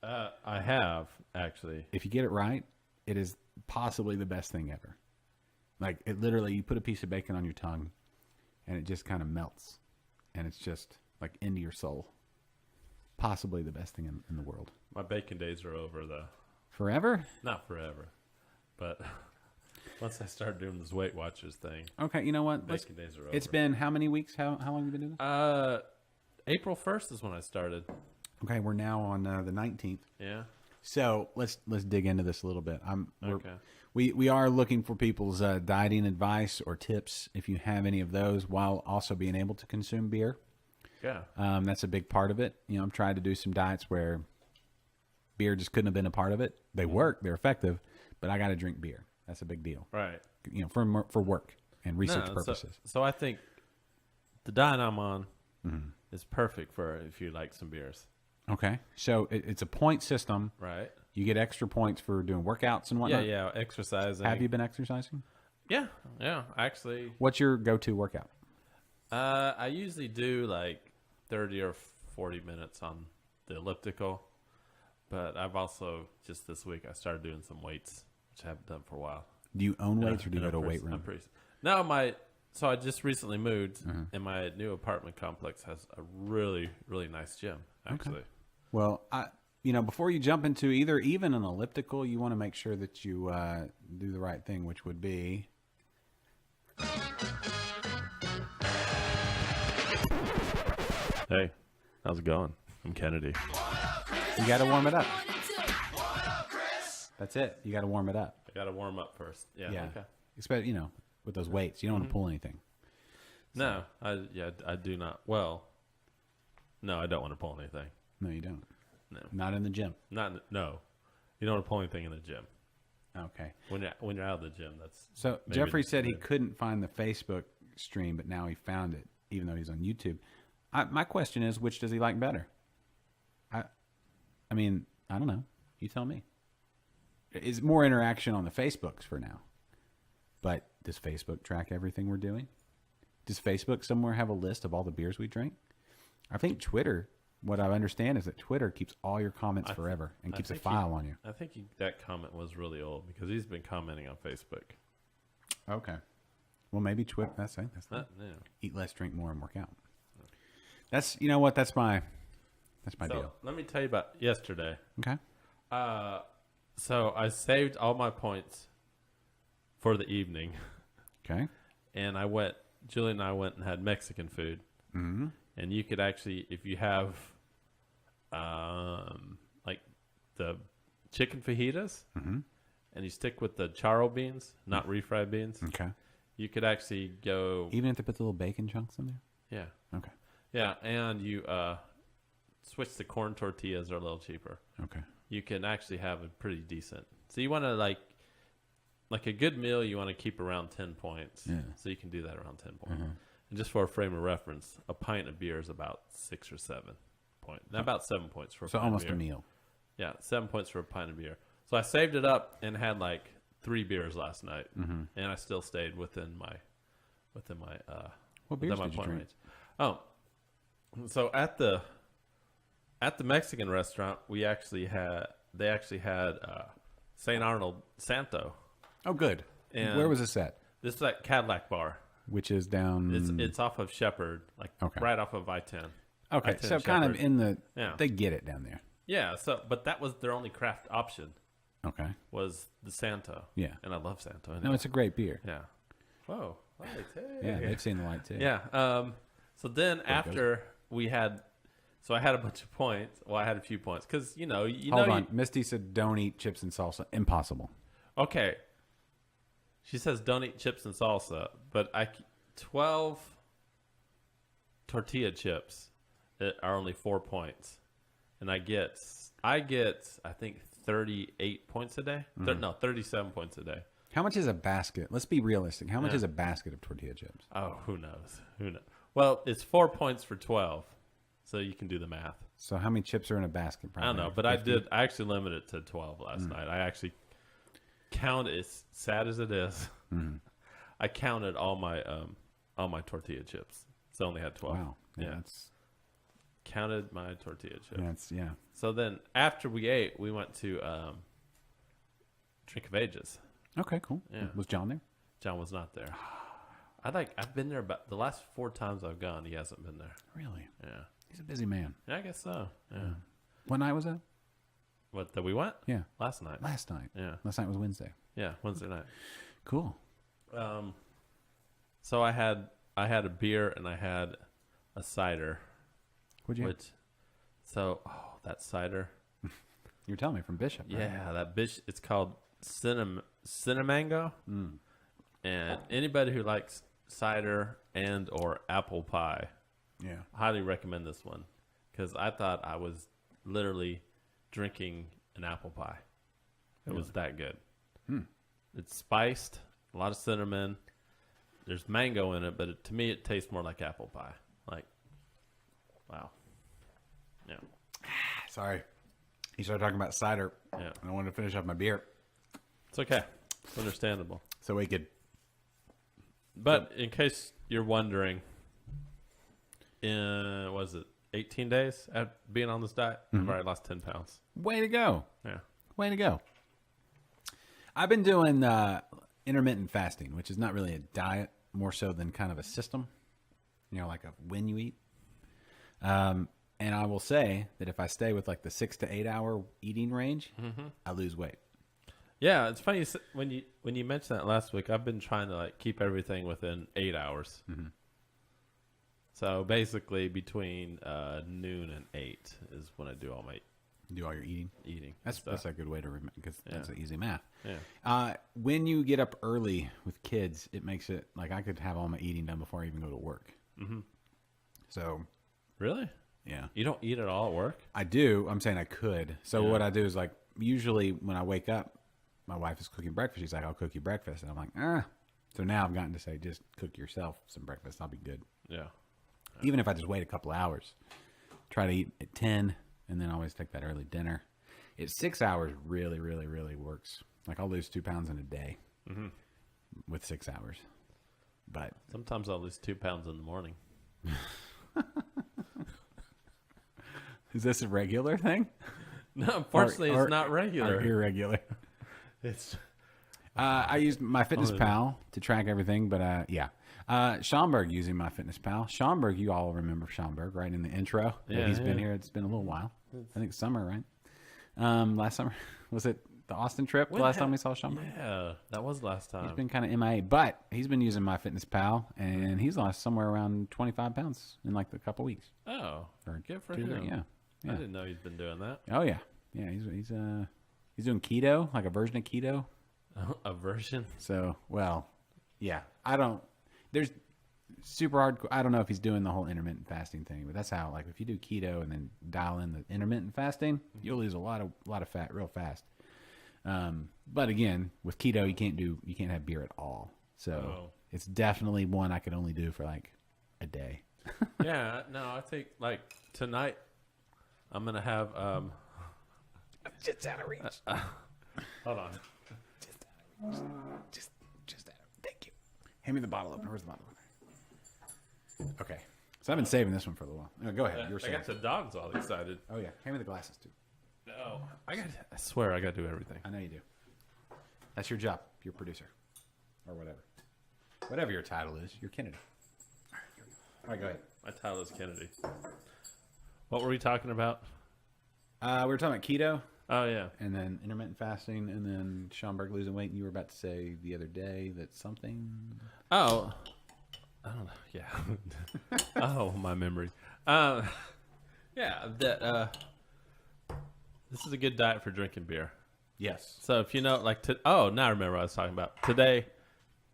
I have actually. If you get it right, it is possibly the best thing ever. Like it literally, you put a piece of bacon on your tongue and it just kind of melts and it's just like into your soul. Possibly the best thing in the world. My bacon days are over though. Forever? Not forever, but once I start doing this Weight Watchers thing, Okay, you know what? bacon days are over. It's been how many weeks? How long have you been doing this? April 1st is when I started. Okay, we're now on the 19th. Yeah. So let's dig into this a little bit. Okay. We are looking for people's dieting advice or tips if you have any of those, while also being able to consume beer. Yeah. That's a big part of it. I'm trying to do some diets where beer just couldn't have been a part of it. They work, they're effective, but I got to drink beer. That's a big deal. Right. For work and research No, purposes. So I think the diet I'm on is perfect for if you like some beers. Okay, so it's a point system. Right. You get extra points for doing workouts and whatnot. Yeah. Exercising. Have you been exercising? Yeah. Actually, What's your go-to workout? I usually do like 30 or 40 minutes on the elliptical, but I've also just this week I started doing some weights, which I haven't done for a while. Do you own weights or do you And go to a I'm weight pretty- room? No, so I just recently moved, and my new apartment complex has a really, really nice gym, actually. Well, before you jump into even an elliptical, you want to make sure that you do the right thing, which would be Hey, how's it going? I'm Kennedy. you got to warm it up. That's it. You got to warm it up. I got to warm up first. Yeah. Okay. Especially with those weights, you don't want to pull anything. No, I do not. Well, no, I don't want to pull anything. No, you don't. No. Not in the gym. No. You don't want to pull anything in the gym. Okay. When you're out of the gym, that's So maybe Jeffrey the- said he couldn't find the Facebook stream, but now he found it, even though he's on YouTube. My question is, which does he like better? I mean, I don't know. You tell me. Is more interaction on the Facebooks for now. But does Facebook track everything we're doing? Does Facebook somewhere have a list of all the beers we drink? I think Twitter, what I understand is that Twitter keeps all your comments forever and keeps a think file on you. I think that comment was really old because he's been commenting on Facebook. Okay. Well, maybe Twitter. That's it. Yeah. Eat less, drink more, and work out. That's That's my So deal. let me tell you about yesterday. Okay. So I saved all my points for the evening, Okay. and Julie and I went and had Mexican food. Mm-hmm. And you could actually, if you have, like the chicken fajitas, and you stick with the charro beans, not refried beans, Okay. you could actually go. Even if they put the little bacon chunks in there. Yeah. Okay. Yeah, and you switch to corn tortillas. They're a little cheaper. Okay. You can actually have a pretty decent. So you want to like a good meal. You want to keep around 10 points. Yeah. So you can do that around 10 points. And just for a frame of reference, a pint of beer is about 6 or 7 points. Now about 7 points for a So pint almost of a beer. meal. Yeah, 7 points for a pint of beer. So I saved it up and had like 3 beers last night, and I still stayed within my What beers within my did you point drink? range. Oh, so at the Mexican restaurant, they actually had St. Arnold Santo. Oh, good. And- Where was this at? This is at Cadillac Bar. Which is down. It's off of Shepherd, like Okay. right off of I-10. Okay, I-10 so kind of Shepherd. in the. Yeah. They get it down there. Yeah. So, but that was their only craft option Okay. was the Santo. Yeah. And I love Santo. No, anyway. it's a great beer. Yeah. Whoa. Light, hey. Yeah, they've seen the light too. Yeah. So then after we had, so I had a bunch of points. Well, I had a few points because Hold on. Misty said, "Don't eat chips and salsa." Impossible. Okay. She says don't eat chips and salsa, but 12 tortilla chips are only 4 points, and I get I think 38 points a day. No, 37 points a day. How much is a basket? Let's be realistic. How much is a basket of tortilla chips? Oh, who knows? Who knows? Well, it's 4 points for 12, so you can do the math. So how many chips are in a basket? I don't know, but 50? I actually limited it to 12 last night. I actually counted, as sad as it is, I counted all my tortilla chips. So I only had 12. Wow. Yeah. That's Counted my tortilla chips. yeah. So then after we ate, we went to Drink of Ages. Okay, cool. Yeah. Was John there? John was not there. I've been there about the last 4 times I've gone. He hasn't been there. Really? Yeah. He's a busy man. Yeah, I guess so. Yeah. What night was that? What, that we went? Yeah. Last night. Last night. Yeah. Last night was Wednesday. Yeah, Wednesday night. Cool. So I had a beer and I had a cider. What'd you have? That cider. You were telling me from Bishop. right? Yeah, that bitch. It's called Cinnamango. And anybody who likes cider and or apple pie, Yeah. highly recommend this one because I thought I was literally drinking an apple pie. It was that good. It's spiced, a lot of cinnamon. There's mango in it, but to me, it tastes more like apple pie. Like, wow. Yeah. Sorry. You started talking about cider. Yeah. And I wanted to finish off my beer. It's okay. It's understandable. So we could. But in case you're wondering, was it 18 days at being on this diet? I've already lost 10 pounds. Way to go. Yeah. Way to go. I've been doing intermittent fasting, which is not really a diet, more so than kind of a system, like a when you eat. And I will say that if I stay with like the 6 to 8 hour eating range, I lose weight. Yeah, it's funny when you mentioned that last week. I've been trying to like keep everything within 8 hours. So basically, between noon and 8 is when I do all my Do all your eating. That's stuff. a good way to remember because that's Yeah. easy math. Yeah. When you get up early with kids, it makes it like I could have all my eating done before I even go to work. So Really? yeah, You don't eat at all at work? I do. I'm saying I could. So Yeah. what I do is like usually when I wake up, my wife is cooking breakfast. She's like, "I'll cook you breakfast," and I'm like, "Ah." So now I've gotten to say, just cook yourself some breakfast. I'll be good. Yeah. Even if I just wait a couple hours, try to eat at 10, and then always take that early dinner. At 6 hours, really, really, really works. Like I'll lose 2 pounds in a day with 6 hours. But Sometimes I'll lose 2 pounds in the morning. is this a regular thing? No, unfortunately, Or- it's not regular. Or irregular. It's I used my FitnessPal to track everything, but yeah. Schomburg using my FitnessPal. Schomburg, you all remember Schomburg, right? In the intro. Yeah, He's been yeah. here. It's been a little while. I think summer, right? Last summer. Was it the Austin trip the last time we saw Schomburg? Yeah, that was last time. He's been kind of MIA, but he's been using my FitnessPal, and he's lost somewhere around 25 pounds in like a couple weeks. Oh, Or good for 2 him. Yeah. I didn't know he'd been doing that. Oh, yeah. Yeah, he's doing keto, like a version of keto. A version? So, well, yeah, I don't. There's super hard. I don't know if he's doing the whole intermittent fasting thing, but that's how. Like if you do keto and then dial in the intermittent fasting, you'll lose a lot of fat real fast. But again, with keto, you can't have beer at all. So it's definitely one I could only do for like a day. Yeah, no, I think like tonight I'm gonna have Just out of reach. hold on. Just out of thank you. Hand me the bottle opener. Where's the bottle opener? Okay. So I've been saving this one for a little while. No, go ahead. You're I saying. got the dogs all excited. Oh yeah. Hand me the glasses too. No, I swear I gotta do everything. I know you do. That's your job. You're producer. Or whatever. Whatever your title is, you're Kennedy. All right, go ahead. My title is Kennedy. What were we talking about? We were talking about keto Oh yeah. and then intermittent fasting and then Schomburg losing weight. And you were about to say the other day that something. Oh, I don't know. Yeah. Oh, my memory. Yeah. That. This is a good diet for drinking beer. Yes. So if you know, like, now I remember what I was talking about. Today,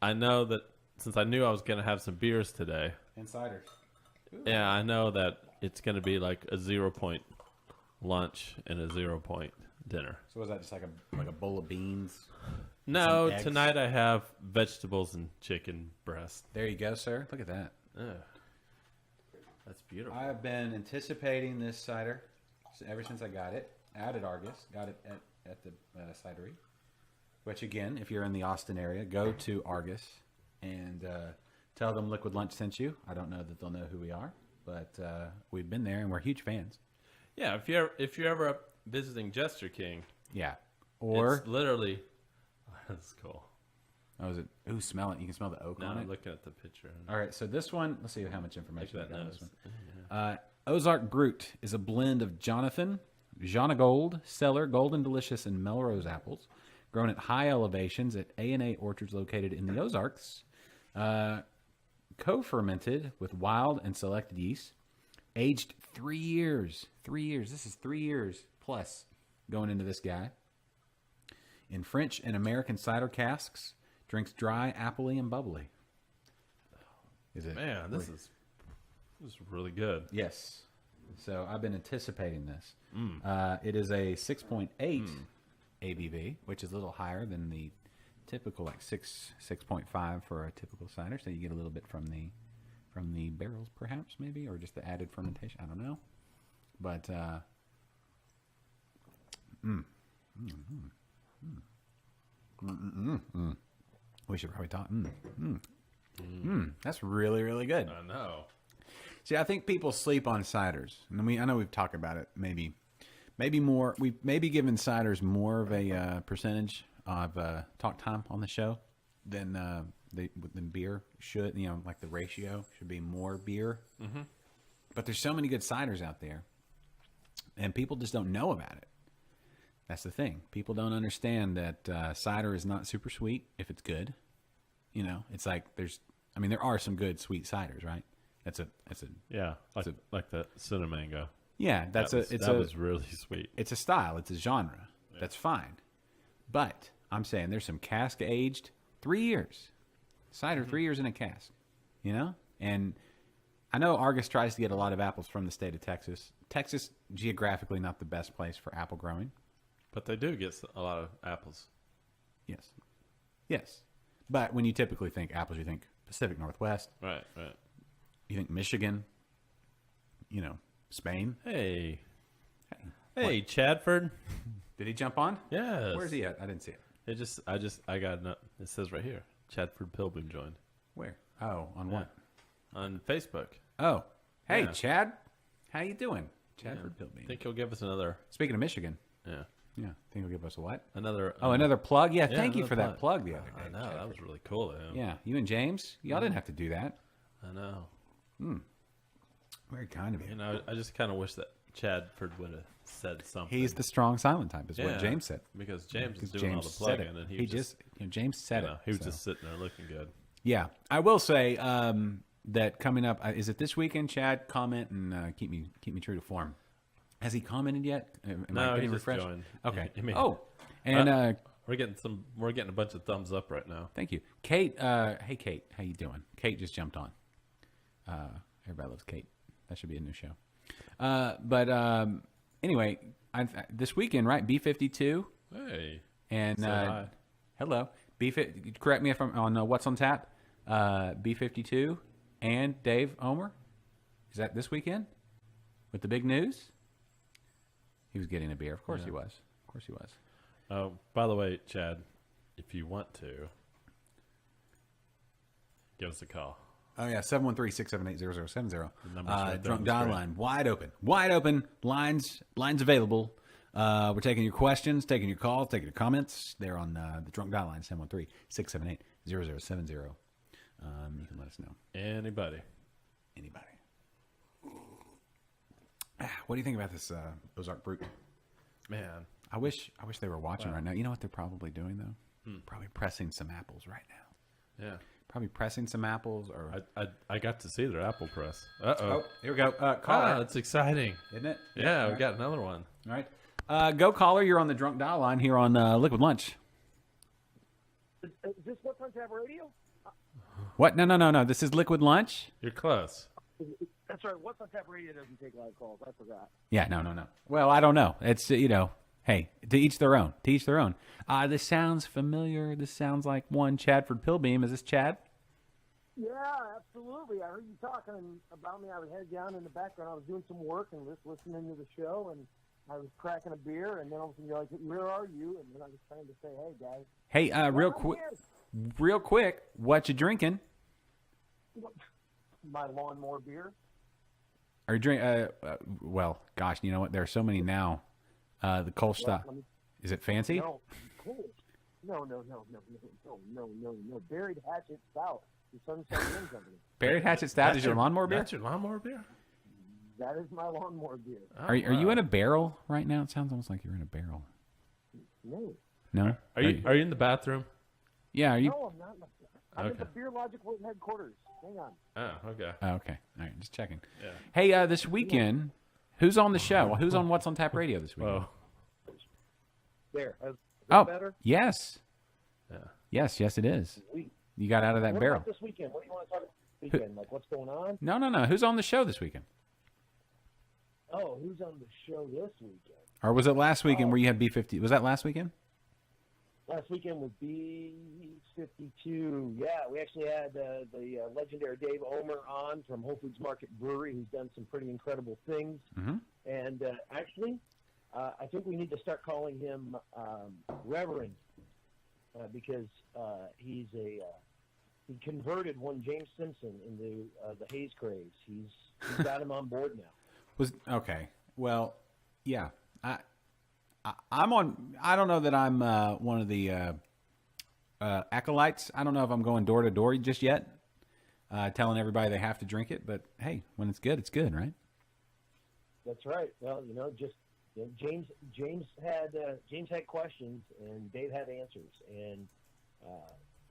I know that since I knew I was going to have some beers today, And ciders. yeah, I know that it's going to be like a 0 point lunch and a 0 point dinner. So was that just like a bowl of beans? No, Some eggs. tonight I have vegetables and chicken breast. There you go, sir. Look at that. Ugh. That's beautiful. I have been anticipating this cider ever since I got it out at Argus. Got it at the cidery. Which again, if you're in the Austin area, go to Argus and tell them Liquid Lunch sent you. I don't know that they'll know who we are, but we've been there and we're huge fans. Yeah, if you're ever up visiting Jester King, Yeah. Or it's literally that's cool. oh, is it? Ooh, smell it. You can smell the oak Now on I'm it. looking at the picture. All right, so this one, let's see how much information Like we that got on this nose. one. Ozark Brute is a blend of Jonathan, Gold, Cellar, Golden Delicious, and Melrose apples, grown at high elevations at A&A orchards located in the Ozarks, co-fermented with wild and selected yeast, aged 3 years. 3 years. This is 3 years plus going into this guy. In French and American cider casks, drinks dry, appley, and bubbly. Is it? Man, this is really good. Yes. So I've been anticipating this. It is a 6.8 ABV, which is a little higher than the typical, like 6.5 for a typical cider. So you get a little bit from the barrels, perhaps, maybe, or just the added fermentation. I don't know. But we should probably talk. That's really, really good. I know. See, I think people sleep on ciders, and I know we've talked about it. Maybe more. We've maybe given ciders more of a percentage of talk time on the show than beer should. You know, like the ratio should be more beer. Mm-hmm. But there's so many good ciders out there, and people just don't know about it. That's the thing. People don't understand that cider is not super sweet if it's good. You know, it's like there are some good sweet ciders, right? Yeah, like the Cinnamon. Yeah, That was really sweet. It's a style. It's a genre. That's fine. But I'm saying there's some cask aged 3 years. Cider 3 years in a cask. You know? And I know Argus tries to get a lot of apples from the state of Texas. Texas, geographically, not the best place for apple growing. But they do get a lot of apples. Yes. Yes. But when you typically think apples, you think Pacific Northwest. Right. You think Michigan. You know, Spain. Hey, Chadford. Did he jump on? Yes. Where's he at? I didn't see it. I got it says right here. Chadford Pilgrim joined Where? Oh, on what? on Facebook. Oh. Hey, Yeah. Chad. How you doing? Chadford Pilbeam. I think he'll give us another. Speaking of Michigan. Yeah. Yeah. Think he'll give us a what? Another. Oh, another plug? Yeah, yeah, thank you another for that plug the other day. I know that Chadford. was really cool of him. Yeah, you and James, y'all didn't have to do that. I know. Very kind of you. You know, I just kind of wish that Chadford would have said something. He's the strong silent type, is Yeah, what James said. because James was Because doing all James the said plugging, it. and he just James said you know, it. he was so. just sitting there looking good. Yeah, I will say that coming up, is it this weekend? Chad, comment and keep me true to form. Has he commented yet? Am I No, he getting just refreshed? joined. Okay. I mean- and We're getting a bunch of thumbs up right now. thank you, Kate. Hey, Kate, how you doing? Kate just jumped on. Everybody Loves Kate. That should be a new show. Anyway, this weekend, right? B52. Hey. And Say hi. hello. Correct me if I'm on What's on Tap. B52 and Dave Omer. Is that this weekend? With the big news? He was getting a beer. Of course he was. Of course he was. Oh, by the way, Chad, if you want to, give us a call. Oh, yeah, 713-678-0070. The number's right there Drunk on the dial screen. line. Wide open. Lines available. We're taking your questions, taking your calls, taking your comments. They're on the Drunk dial line, 713-678-0070. You can let us know. Anybody. What do you think about this Ozark Brute? Man. I wish they were watching right now. You know what they're probably doing, though? Probably pressing some apples right now. Yeah. Probably pressing some apples. Or I got to see their apple press. Uh-oh. Oh, here we go. Caller. It's exciting. Isn't it? Yeah, All we right. got another one. All right. Go caller. You're on the Drunk Dial line here on Liquid Lunch. Is this What's on Tap Radio? What? No. This is Liquid Lunch. You're close. That's right. What's on Tap Radio doesn't take live calls. I forgot. Yeah, no. Well, I don't know. It's, hey, to each their own. This sounds familiar. This sounds like one Chadford Pilbeam. Is this Chad? Yeah, absolutely. I heard you talking about me. I was headed down in the background. I was doing some work and just listening to the show, and I was cracking a beer, and then all of a sudden you're like, "Where are you?" And then I was trying to say, "Hey, guys." Hey, real quick, what you drinking? My lawnmower beer. Are you drink? Well, gosh, you know what? There are so many now. The Kolstad. Let me- Is it fancy? No, cool. No. Buried Hatchet Stout. The Sunshine Inn Company. Buried Hatchet Stout is your lawnmower beer? That's your lawnmower beer? That is my lawnmower beer. Oh, Are you wow. in a barrel right now? It sounds almost like you're in a barrel. No. No? Are you in the bathroom? Yeah, are you? No, I'm not. I'm at Okay. the Beer Logic headquarters. Hang on. Oh, okay. Oh, okay. All right, just checking. Yeah. Hey, this weekend, who's on the show? Who's on What's on Tap Radio this weekend? Well, There. Is that Oh, better? yes. yeah. Yes, it is. Sweet. You got out of that What barrel. about this weekend? What do you want to talk about this weekend? Like, what's going on? No. Who's on the show this weekend? Oh, who's on the show this weekend? Or was it last weekend where you had B50? Was that last weekend? Last weekend was B52. Yeah, we actually had the legendary Dave Omer on from Whole Foods Market Brewery, who's done some pretty incredible things. Mm-hmm. And actually, I think we need to start calling him Reverend because he converted one James Simpson into the Haze Craze. He's got him on board now. Okay. Well, yeah. I'm on. I don't know that I'm one of the acolytes. I don't know if I'm going door to door just yet, telling everybody they have to drink it. But hey, when it's good, right? That's right. Well, James had questions and Dave had answers, and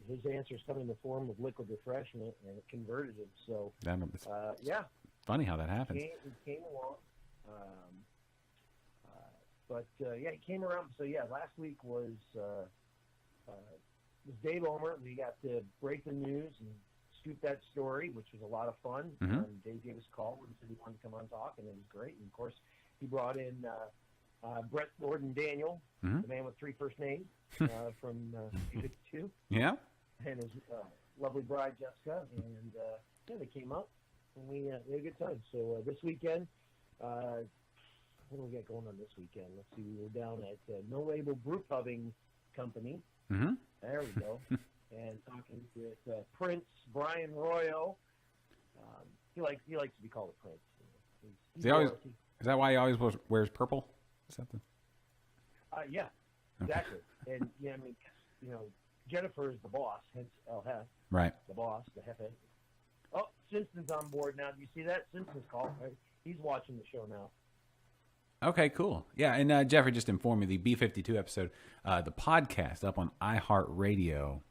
his answers come in the form of liquid refreshment, and it converted him. So, It's yeah, funny how that happens. he came along. He came around. So yeah, last week was Dave Omer. We got to break the news and scoop that story, which was a lot of fun. Mhm. Dave gave us a call and said he wanted to come on talk, and it was great. And of course, he brought in Brett Gordon Daniel, Mhm. the man with 3 first names from B52, Yeah. and his lovely bride Jessica. And they came up, and we had a good time. So this weekend. What do we got going on this weekend? Let's see. We were down at No Label Brew Pubbing Company. Mm-hmm. There we go. And talking with Prince Brian Royo. He likes to be called a Prince. He's royalty. Is that why he always wears purple? Is that the? Yeah, exactly. And yeah, I mean, Jennifer is the boss, hence El Hef, Right. the boss, the Hefe. Oh, Simpson's on board now. Do you see that? Simpson's call. Right? He's watching the show now. Okay, cool. Yeah, and Jeffrey just informed me the B52 episode, the podcast up on iHeartRadio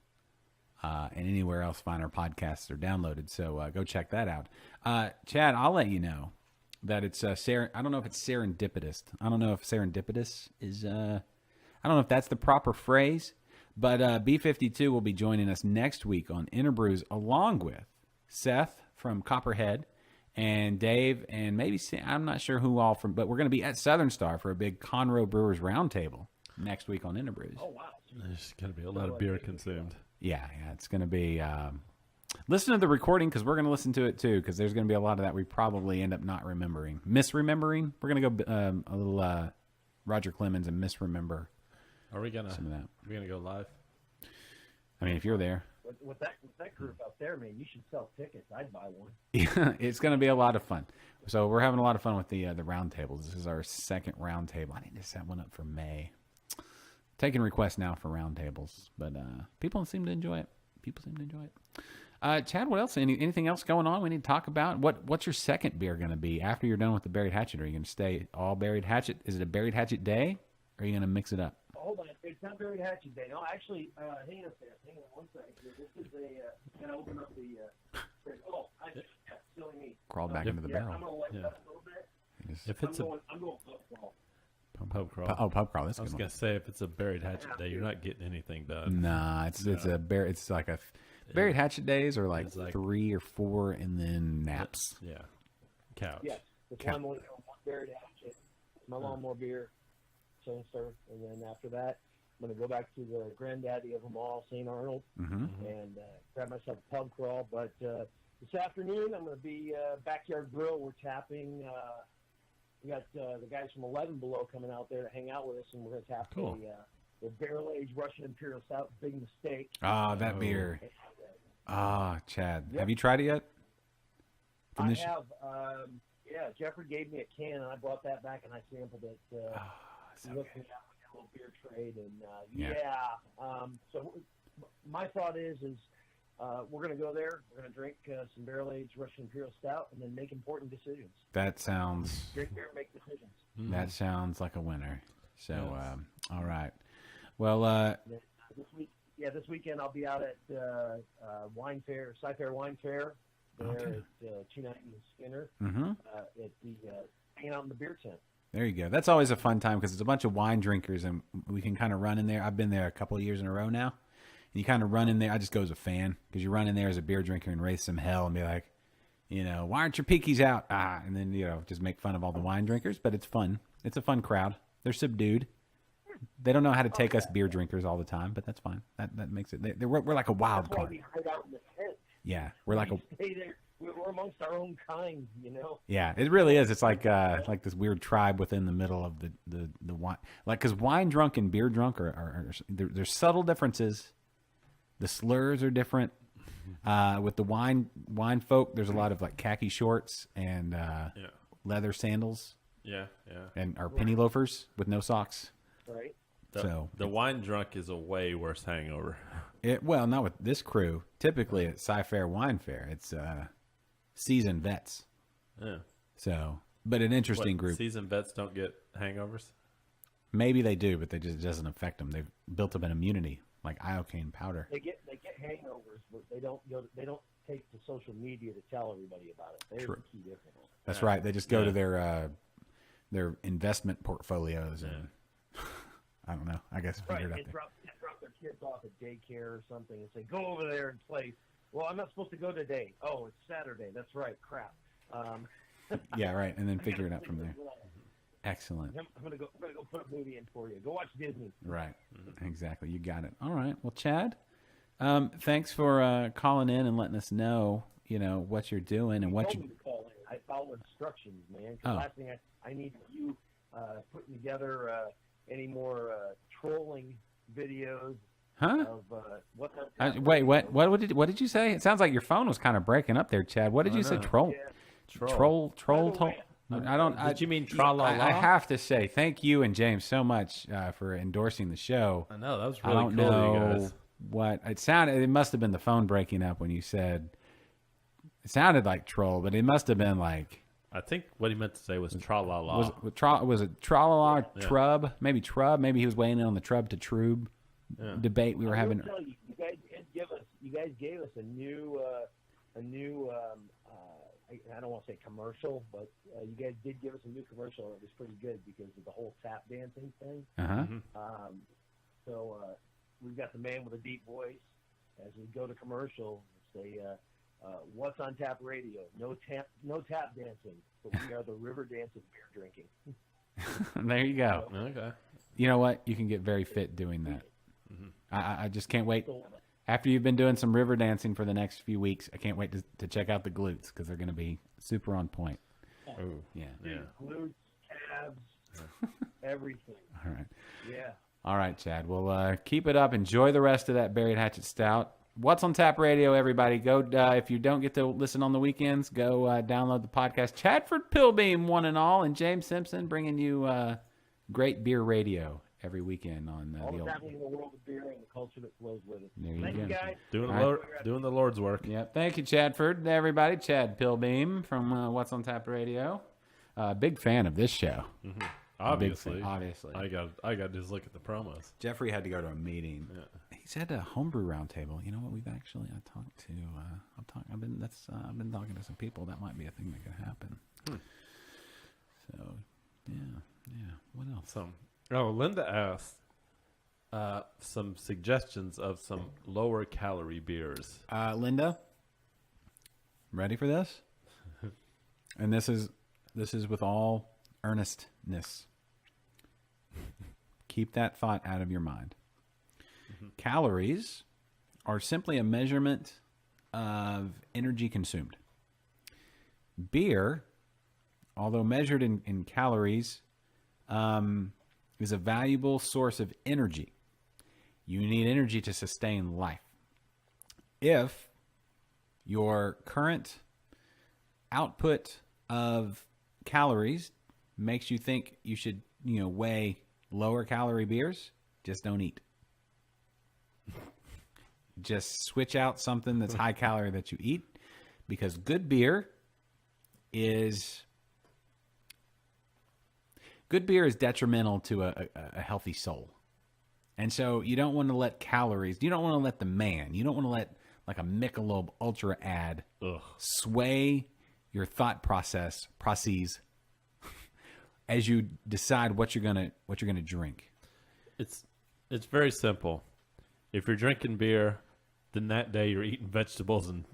and anywhere else finer podcasts are downloaded. So go check that out. Chad, I'll let you know that it's I don't know if it's serendipitous. I don't know if serendipitous is. I don't know if that's the proper phrase, but B52 will be joining us next week on Interbrews along with Seth from Copperhead, and Dave, and maybe I'm not sure who all from, but we're going to be at Southern Star for a big Conroe Brewers Roundtable next week on Interbrews. Oh wow! There's going to be a lot of beer consumed. Yeah, it's going to be. Listen to the recording because we're going to listen to it too because there's going to be a lot of that we probably end up not remembering, misremembering. We're going to go a little Roger Clemens and misremember. Are we gonna some of that? We're gonna go live. I mean, if you're there, With that group out there, man, you should sell tickets. I'd buy one. yeah, it's going to be a lot of fun. So we're having a lot of fun with the roundtables. This is our second roundtable. I need to set one up for May. Taking requests now for roundtables, but people seem to enjoy it. Chad, what else? Anything else going on we need to talk about? What's your second beer going to be after you're done with the Buried Hatchet? Are you going to stay all Buried Hatchet? Is it a Buried Hatchet day, or are you going to mix it up? Hold on, it's not Buried Hatchet Day. No, actually, hang on one second. This is a. Gonna open up the. Silly me. Crawl back into the barrel. I'm gonna light that a little bit. If it's I'm going pub crawl. pub crawl. Pub crawl. That's a I was good gonna one. say if it's a Buried Hatchet Day, you're not getting anything done. Nah, it's like a Buried Hatchet days are like It's like 3 or 4, and then naps. Yeah, couch. Yes, that's why I'm only doing one Buried Hatchet. My lawnmower beer, Sinister, and then after that, I'm going to go back to the granddaddy of them all, St. Arnold, and grab myself a pub crawl. But this afternoon, I'm going to be Backyard Grill. We're tapping. We got the guys from 11 Below coming out there to hang out with us, and we're going to tap the barrel-aged Russian Imperial Stout, Big Mistake. Ah, that beer. Chad, have you tried it yet? I have. Yeah, Jeffrey gave me a can, and I brought that back, and I sampled it. So looking at a little beer trade, and so my thought is we're going to go there. We're going to drink some barrel-aged Russian Imperial Stout, and then make important decisions. That sounds. Drink beer, and make decisions. That sounds like a winner. So, all right. Well, This weekend I'll be out at Wine Fair, Sci-Fair Wine Fair, there at 290 and Skinner, at the hanging out in the beer tent. there you go. That's always a fun time because it's a bunch of wine drinkers, and we can kind of run in there. I've been there a couple of years in a row now, and you kind of run in there. I just go as a fan because you run in there as a beer drinker and raise some hell and be like, why aren't your peakies out? And then just make fun of all the wine drinkers. But it's fun. It's a fun crowd. They're subdued. They don't know how to take us beer drinkers all the time, but that's fine. That makes it. We're like a wild That's why card. we hide out in the tent. Yeah, we're like a. Stay there. We're amongst our own kind, Yeah, it really is. It's like this weird tribe within the middle of the wine. Like, because wine drunk and beer drunk are there's subtle differences. The slurs are different. With the wine folk, there's a lot of like khaki shorts and leather sandals. Yeah. And our penny loafers with no socks. Right. The wine drunk is a way worse hangover. Well, not with this crew. Typically at Sci-Fair Wine Fair, it's seasoned vets. Yeah. So, but an interesting group. Seasoned vets don't get hangovers? Maybe they do, but it doesn't affect them. They've built up an immunity, like iocane powder. They get hangovers, but they don't take to social media to tell everybody about it. There's True. the key difference. That's right. They just go to their investment portfolios and I don't know. I guess figure it out there. Drop their kids off at daycare or something and say, go over there and play. Well, I'm not supposed to go today. Oh, it's Saturday. That's right. Crap. Yeah, right. And then figure it out from there. Excellent. I'm gonna go put a movie in for you. Go watch Disney. Right. Exactly. You got it. All right. Well, Chad, thanks for calling in and letting us know, what you're doing and what told you. me to call in. I follow instructions, man. 'Cause Oh. the last thing I need you putting together any more trolling videos Huh? of what Wait. What did you say? It sounds like your phone was kind of breaking up there, Chad. What did you say? Troll. Troll. I don't. Did you mean tra-la-la? I have to say thank you and James so much for endorsing the show. I know. That was I really don't cool of you know guys. what it sounded. It must have been the phone breaking up when you said. It sounded like troll, but it must have been like. I think what he meant to say was tra-la-la. Was it tra-la-la, trub? Maybe trub. Maybe he was weighing in on the trub to trub debate we were having. I will tell you, you guys gave us a new I don't want to say commercial, but you guys did give us a new commercial. It was pretty good because of the whole tap dancing thing. So we've got the man with a deep voice. As we go to commercial, say, What's on Tap Radio? No tap dancing, but we are the river dance of beer drinking. There you go. Okay. You know what? You can get very fit doing that. I just can't wait. After you've been doing some river dancing for the next few weeks, I can't wait to check out the glutes because they're going to be super on point. Ooh. Yeah. Yeah. Glutes, abs, everything. All right. Yeah. All right, Chad. Well, keep it up. Enjoy the rest of that Buried Hatchet Stout. What's on Tap Radio, everybody? Go if you don't get to listen on the weekends, go download the podcast. Chadford Pilbeam, one and all, and James Simpson bringing you great beer radio every weekend on All the that's old. happening in the world of beer and the culture that flows with it. There you Thank go. you, guys. Doing the Lord's work. Yep. Thank you, Chadford. Everybody, Chad Pilbeam from What's on Tap Radio. Big fan of this show. Obviously. Obviously. I got to just look at the promos. Jeffrey had to go to a meeting. Yeah. He's had a homebrew roundtable. You know what? I talked to. I've been talking to some people. That might be a thing that could happen. So, yeah. What else? Linda asked some suggestions of some lower calorie beers. Linda, ready for this? And this is with all earnestness. Keep that thought out of your mind. Calories are simply a measurement of energy consumed. Beer, although measured in calories, is a valuable source of energy. You need energy to sustain life. If your current output of calories makes you think you should, weigh lower calorie beers, just don't eat. Just switch out something that's high calorie that you eat, because good beer is detrimental to a healthy soul. And so you don't want to let calories, you don't want to let you don't want to let like a Michelob Ultra ad sway your thought processes as you decide what you're gonna drink. It's very simple. If you're drinking beer, then that day you're eating vegetables and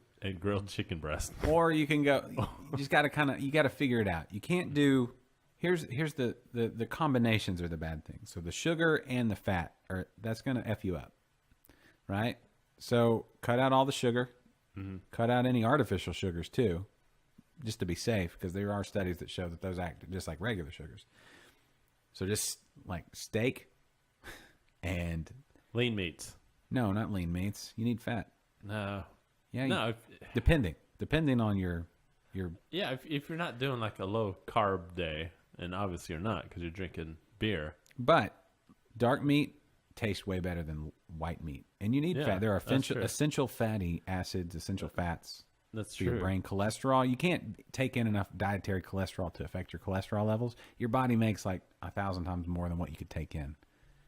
grilled chicken breast. Or you can go. You just got to figure it out. You can't do. Here's the combinations are the bad things. So the sugar and the fat that's gonna F you up, right? So cut out all the sugar. Cut out any artificial sugars too, just to be safe, because there are studies that show that those act just like regular sugars. So just like steak and lean meats. No, not lean meats. You need fat. No. Yeah. No. Depending on your. Yeah, if you're not doing like a low carb day, and obviously you're not because you're drinking beer. But dark meat tastes way better than white meat, and you need fat. There are essential fatty acids, essential fats. That's for true. Your brain. Cholesterol. You can't take in enough dietary cholesterol to affect your cholesterol levels. Your body makes like 1,000 times more than what you could take in.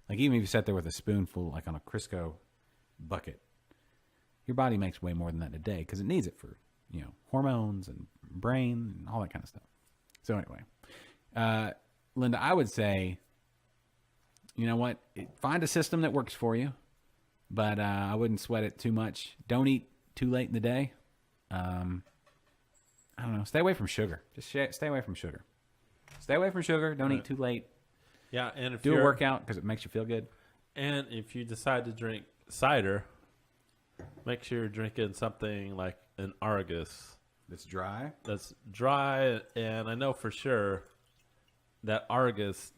Like even if you sat there with a spoonful, like on a Crisco bucket, your body makes way more than that in a day because it needs it for, hormones and brain and all that kind of stuff. So anyway, Linda, I would say, you know what? Find a system that works for you, but I wouldn't sweat it too much. Don't eat too late in the day. I don't know. Stay away from sugar. Just stay away from sugar. Stay away from sugar. Don't eat too late. Yeah, and if do a workout because it makes you feel good. And if you decide to drink cider, make sure you're drinking something like an Argus. That's dry? That's dry, and I know for sure that Argus,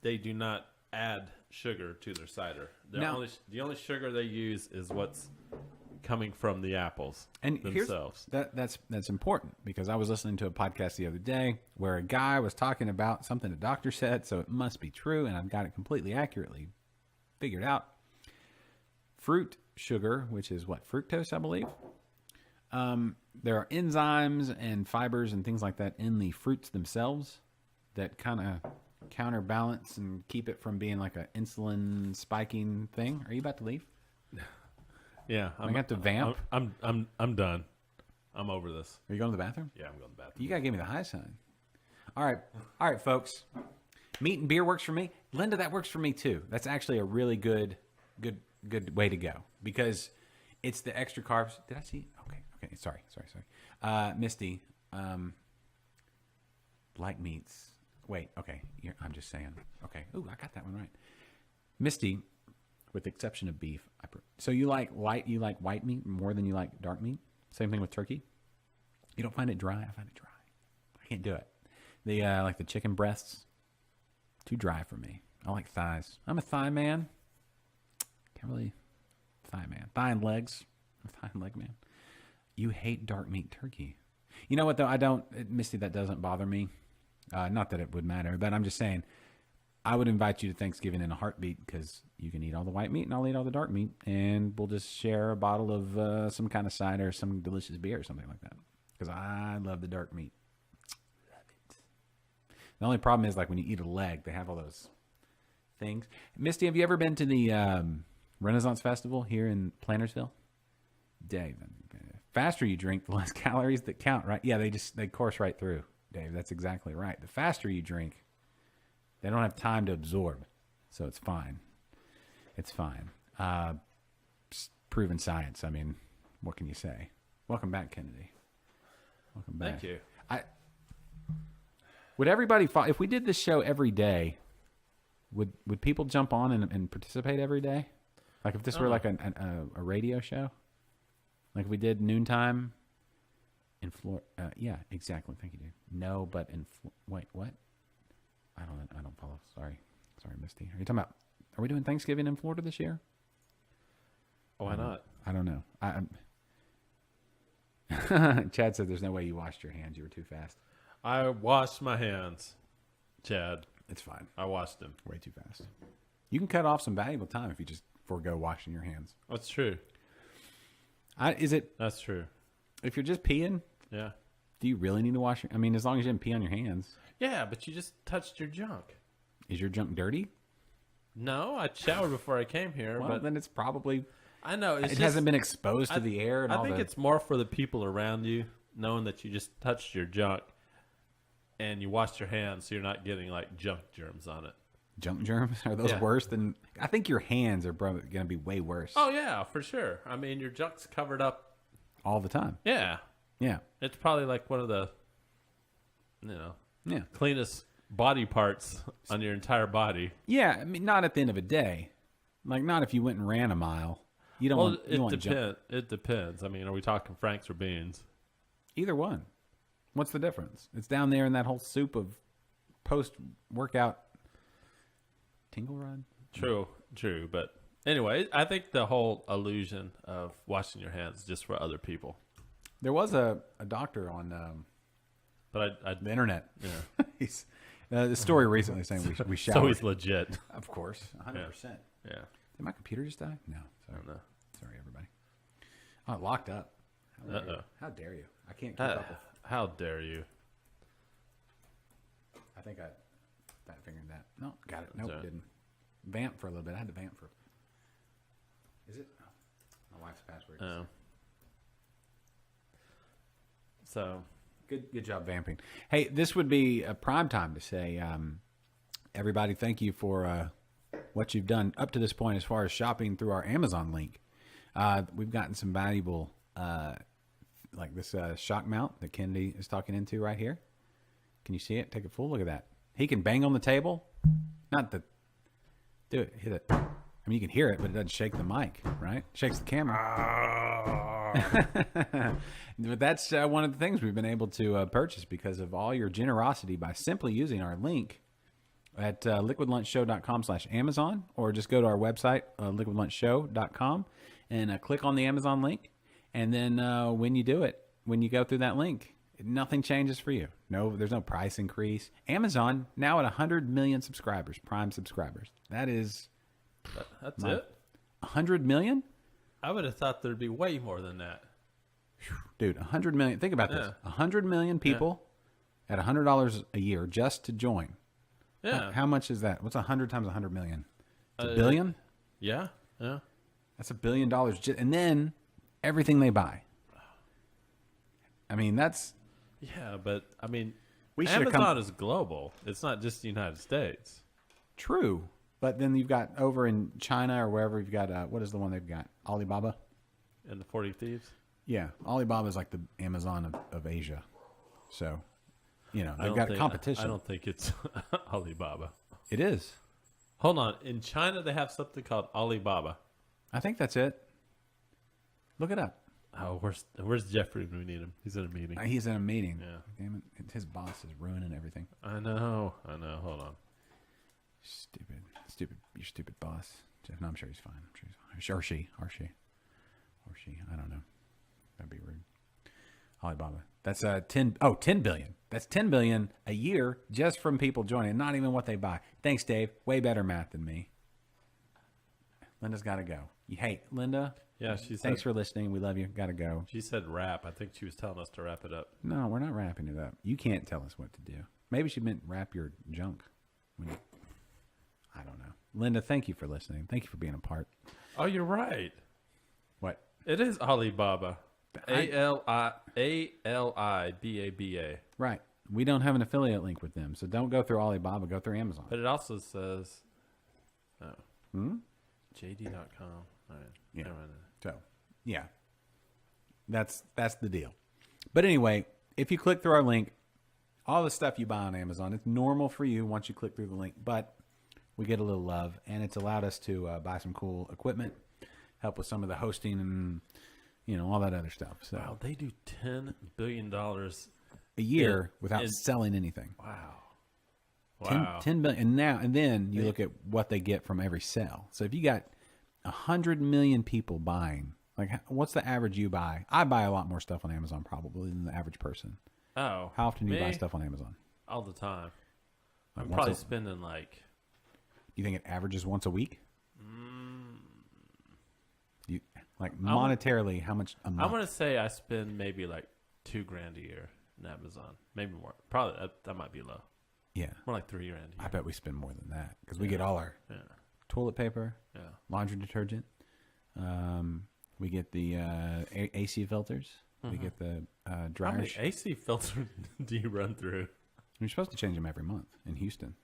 they do not add sugar to their cider. The only sugar they use is what's coming from the apples themselves. That's important, because I was listening to a podcast the other day where a guy was talking about something a doctor said, so it must be true, and I've got it completely accurately figured out. Fruit sugar, which is fructose, I believe. There are enzymes and fibers and things like that in the fruits themselves that kind of counterbalance and keep it from being like an insulin spiking thing. Are you about to leave? Yeah, I got to vamp. I'm done. I'm over this. Are you going to the bathroom? Yeah, I'm going to the bathroom. You gotta give me the high sign. All right, folks. Meat and beer works for me. Linda, that works for me too. That's actually a really good way to go, because it's the extra carbs. Did I see? Okay. Okay, sorry. Misty, like meats. Wait, okay. I'm just saying. Okay. Ooh, I got that one right. Misty, with the exception of beef. So you like white meat more than you like dark meat? Same thing with turkey? You don't find it dry? I find it dry. I can't do it. The like the chicken breasts, too dry for me. I like thighs. I'm a thigh man. Can't really thigh man. Thigh and legs. I'm a thigh and leg man. You hate dark meat turkey. You know what though? I don't, Misty. That doesn't bother me. Not that it would matter, but I'm just saying. I would invite you to Thanksgiving in a heartbeat because you can eat all the white meat and I'll eat all the dark meat, and we'll just share a bottle of some kind of cider, some delicious beer, or something like that. Because I love the dark meat. Love it. The only problem is, like, when you eat a leg, they have all those things. Misty, have you ever been to the Renaissance Festival here in Plantersville? Dave, the faster you drink, the less calories that count, right? Yeah, they course right through, Dave. That's exactly right. The faster you drink, they don't have time to absorb, so it's fine. It's fine. Proven science. I mean, what can you say? Welcome back, Kennedy. Welcome back. Thank you. Would everybody if we did this show every day? Would people jump on and participate every day? Like if this were like a radio show, like if we did noontime in Florida. Yeah, exactly. Thank you, dude. No, but in wait, what? I don't follow. Sorry, Misty. Are you talking about? Are we doing Thanksgiving in Florida this year? Why not? I don't know. Chad said there's no way you washed your hands. You were too fast. I washed my hands, Chad. It's fine. I washed them. Way too fast. You can cut off some valuable time if you just forego washing your hands. That's true. That's true. If you're just peeing, Yeah. do you really need to wash your... I mean, as long as you didn't pee on your hands. Yeah, but you just touched your junk. Is your junk dirty? No, I showered before I came here, Well, but then it's probably... I know It hasn't been exposed to the air and all I think the... it's more for the people around you, knowing that you just touched your junk and you washed your hands, so you're not getting like junk germs on it. Junk germs? Are those Yeah. worse than... I think your hands are probably going to be way worse. Oh yeah, for sure. I mean, your junk's covered up All the time. Yeah, Yeah. it's probably like one of the, Yeah. cleanest body parts on your entire body. Yeah, I mean, not at the end of a day. Like, not if you went and ran a mile. You don't Well, want... You want junk. It depends. I mean, are we talking Franks or beans? Either one. What's the difference? It's down there in that whole soup of post-workout tingle rod. True. But anyway, I think the whole illusion of washing your hands is just for other people. There was a doctor on But I the internet. yeah. He's the story recently saying we showered. So he's legit. Of course, 100%. Yeah. Did my computer just die? No. Sorry. I don't know. Sorry, everybody. Oh, it locked up. How dare you? Uh-oh. How dare you? I can't keep up with... How dare you? I think I fat fingered that. No, got it. Nope, Sorry. didn't. Vamp for a little bit. I had to vamp for... Is it? Oh, my wife's password. Oh. So, Good job vamping. Hey, this would be a prime time to say, everybody, thank you for what you've done up to this point as far as shopping through our Amazon link. We've gotten some valuable, like this shock mount that Kennedy is talking into right here. Can you see it? Take a full look at that. He can bang on the table. Not the... Do it. Hit it. I mean, you can hear it, but it doesn't shake the mic, right? Shakes the camera. But that's one of the things we've been able to purchase because of all your generosity by simply using our link at liquidlunchshow.com/Amazon, or just go to our website, liquidlunchshow.com, and click on the Amazon link. And then when you do it, when you go through that link, nothing changes for you. No, there's no price increase. Amazon now at 100 million subscribers, Prime subscribers. That is that's it? 100 million? I would have thought there'd be way more than that. Dude, 100 million. Think about this. Yeah. 100 million people at $100 a year just to join. Yeah. How much is that? What's 100 times 100 million? It's a billion? Yeah. Yeah. That's $1 billion. And then everything they buy. I mean, that's... Yeah, but I mean, We should have Amazon come... is global. It's not just the United States. True. But then you've got over in China or wherever, you've got, what is the one they've got? Alibaba? And the 40 Thieves. Yeah, Alibaba is like the Amazon of Asia. So, you know, I they've don't got think- competition. I don't think it's Alibaba. It is. Hold on. In China, they have something called Alibaba. I think that's it. Look it up. Oh, where's Jeffrey when we need him? He's in a meeting. He's in a meeting. Yeah. Damn it. His boss is ruining everything. I know. Hold on. Your stupid boss. Jeff, no, I'm sure he's fine. Or she. I don't know. That'd be rude. Alibaba. That's 10 billion. That's 10 billion a year just from people joining. Not even what they buy. Thanks, Dave. Way better math than me. Linda's got to go. Hey, Linda. Yeah, she said. Thanks for listening. We love you. Got to go. She said wrap. I think she was telling us to wrap it up. No, we're not wrapping it up. You can't tell us what to do. Maybe she meant wrap your junk. I don't know. Linda, thank you for listening. Thank you for being a part. Oh, you're right. What? It is Alibaba. ALIBABA. Right. We don't have an affiliate link with them, so don't go through Alibaba. Go through Amazon. But it also says, JD.com. All right. Yeah. Never mind. So, yeah, that's the deal. But anyway, if you click through our link, all the stuff you buy on Amazon, it's normal for you once you click through the link, but we get a little love, and it's allowed us to buy some cool equipment, help with some of the hosting and, you know, all that other stuff. So Wow, they do $10 billion. a year without and- selling anything. Wow. 10 billion. And then you look at what they get from every sale. So if you got 100 million people buying, like what's the average you buy? I buy a lot more stuff on Amazon probably than the average person. Oh. How often do you buy me? stuff on Amazon? All the time. Like I'm once probably a- spending like, You think it averages once a week? You like monetarily, how much a month? I'm going to say I spend maybe like $2,000 a year in Amazon. Maybe more. Probably that might be low. Yeah, More like $3,000 a year. I bet we spend more than that because we get all our Yeah. toilet paper, Yeah. laundry detergent. We get the AC filters. We get the How many dryers. AC filters do you run through? You're supposed to change them every month in Houston.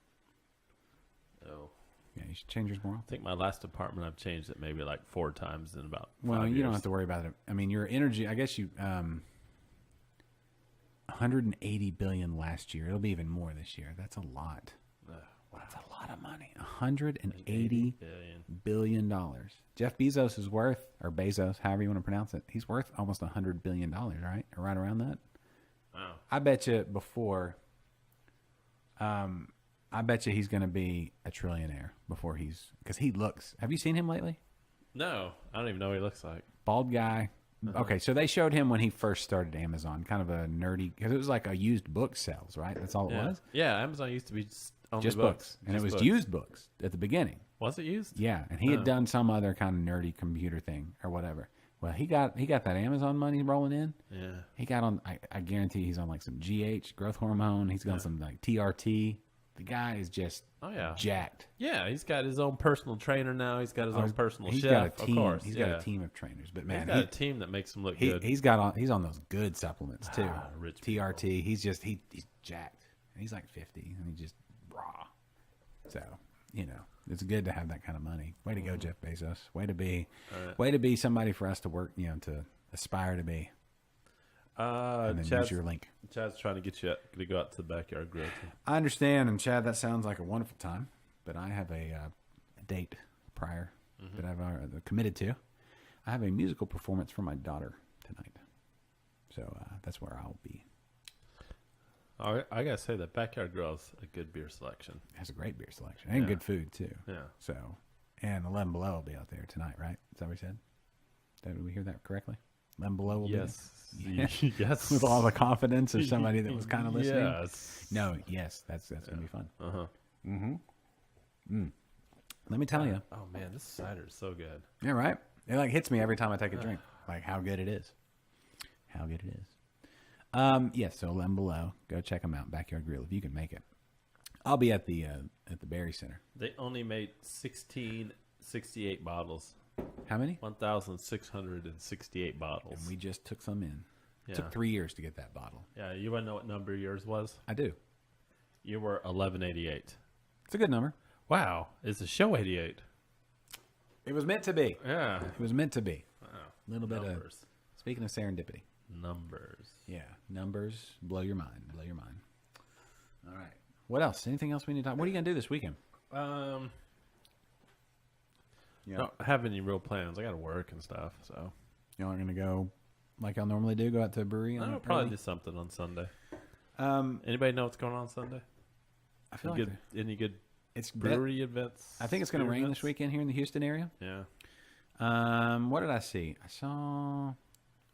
Oh. Yeah, you should change yours more I often. think my last apartment, I've changed it maybe like 4 times in about 5 Well, you years. don't have to worry about it. I mean, your energy, I guess you 180 billion last year. It'll be even more this year. That's a lot. Wow. That's a lot of money. 180 billion. billion dollars. Jeff Bezos is worth, or Bezos, however you want to pronounce it, he's worth almost $100 billion, right? Or right around that. Wow. I bet you before, I bet you he's going to be a trillionaire before because he looks, have you seen him lately? No, I don't even know what he looks like. Bald guy. Okay, so they showed him when he first started Amazon, kind of a nerdy, because it was like a used book sales, right? That's all it Yeah. was. Yeah, Amazon used to be only Just books. And Just it was books. used books at the beginning. Was it used? Yeah, and he had done some other kind of nerdy computer thing or whatever. Well, he got that Amazon money rolling in. Yeah. He got on, I guarantee he's on like some GH, growth hormone. He's got some like TRT. The guy is just Oh, yeah. jacked. Yeah, he's got his own personal trainer now. He's got his own personal He's chef. got a team. Of course. He's yeah. got a team of trainers. But He's man, got a team that makes him look good. he's on those good supplements too. rich TRT. He's just he's jacked. And he's like 50 and he's just raw. So, you know, it's good to have that kind of money. Way to go, Jeff Bezos. Way to be somebody for us to work, you know, to aspire to be. And then use your link. Chad's trying to get you to go out to the backyard grill. I understand, and Chad, that sounds like a wonderful time, but I have a date prior that I've committed to. I have a musical performance for my daughter tonight, so that's where I'll be. I gotta say that backyard grill's a good beer selection. It has a great beer selection and good food too. Yeah. So, and 11 Below will be out there tonight, right? Is that what we said? Did we hear that correctly? 11 Below will Yes. be there? Yes. With all the confidence of somebody that was kind of listening. Yes. No, yes, that's gonna be fun. Uh-huh. Let me tell you. Oh man, this cider is so good. Yeah, right. It like hits me every time I take a drink. Like how good it is. How good it is. Yes, so 11 Below. Go check them out. Backyard Grill if you can make it. I'll be at the Berry Center. They only made 1668 bottles. How many? 1,668 bottles. And we just took some in. It Yeah. took 3 years to get that bottle. Yeah, you want to know what number yours was? I do. You were 1188. It's a good number. Wow, it's a show 88. It was meant to be. Yeah. It was meant to be. Wow. A little bit of Numbers. Speaking of serendipity. Numbers. Yeah, numbers blow your mind. Blow your mind. All right. What else? Anything else we need to talk? What are you going to do this weekend? I don't have any real plans. I got to work and stuff, so. Y'all are going to go like y'all normally do, go out to a brewery? I'll probably do something on Sunday. Um, Anybody know what's going on Sunday? I feel Any like good, any good it's brewery events? I think it's going to beer rain events? this weekend here in the Houston area. Yeah. What did I see? I saw.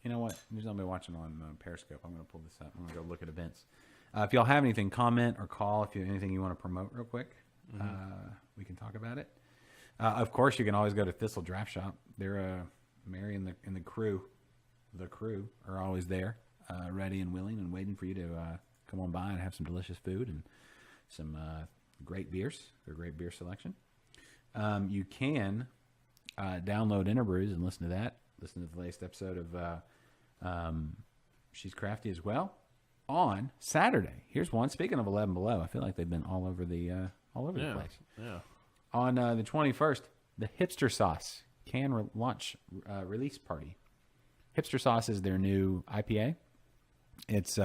You know what? There's nobody watching on Periscope. I'm going to pull this up. I'm going to go look at events. If y'all have anything, comment or call if you anything you want to promote real quick. We can talk about it. Of course, you can always go to Thistle Draft Shop. They're Mary and the crew are always there, ready and willing and waiting for you to come on by and have some delicious food and some great beers. Their great beer selection. You can download Interbrews and listen to that. Listen to the latest episode of She's Crafty as well on Saturday. Here's one. Speaking of 11 Below, I feel like they've been all over the place. Yeah. On the 21st, the Hipster Sauce can launch release party. Hipster Sauce is their new IPA. It's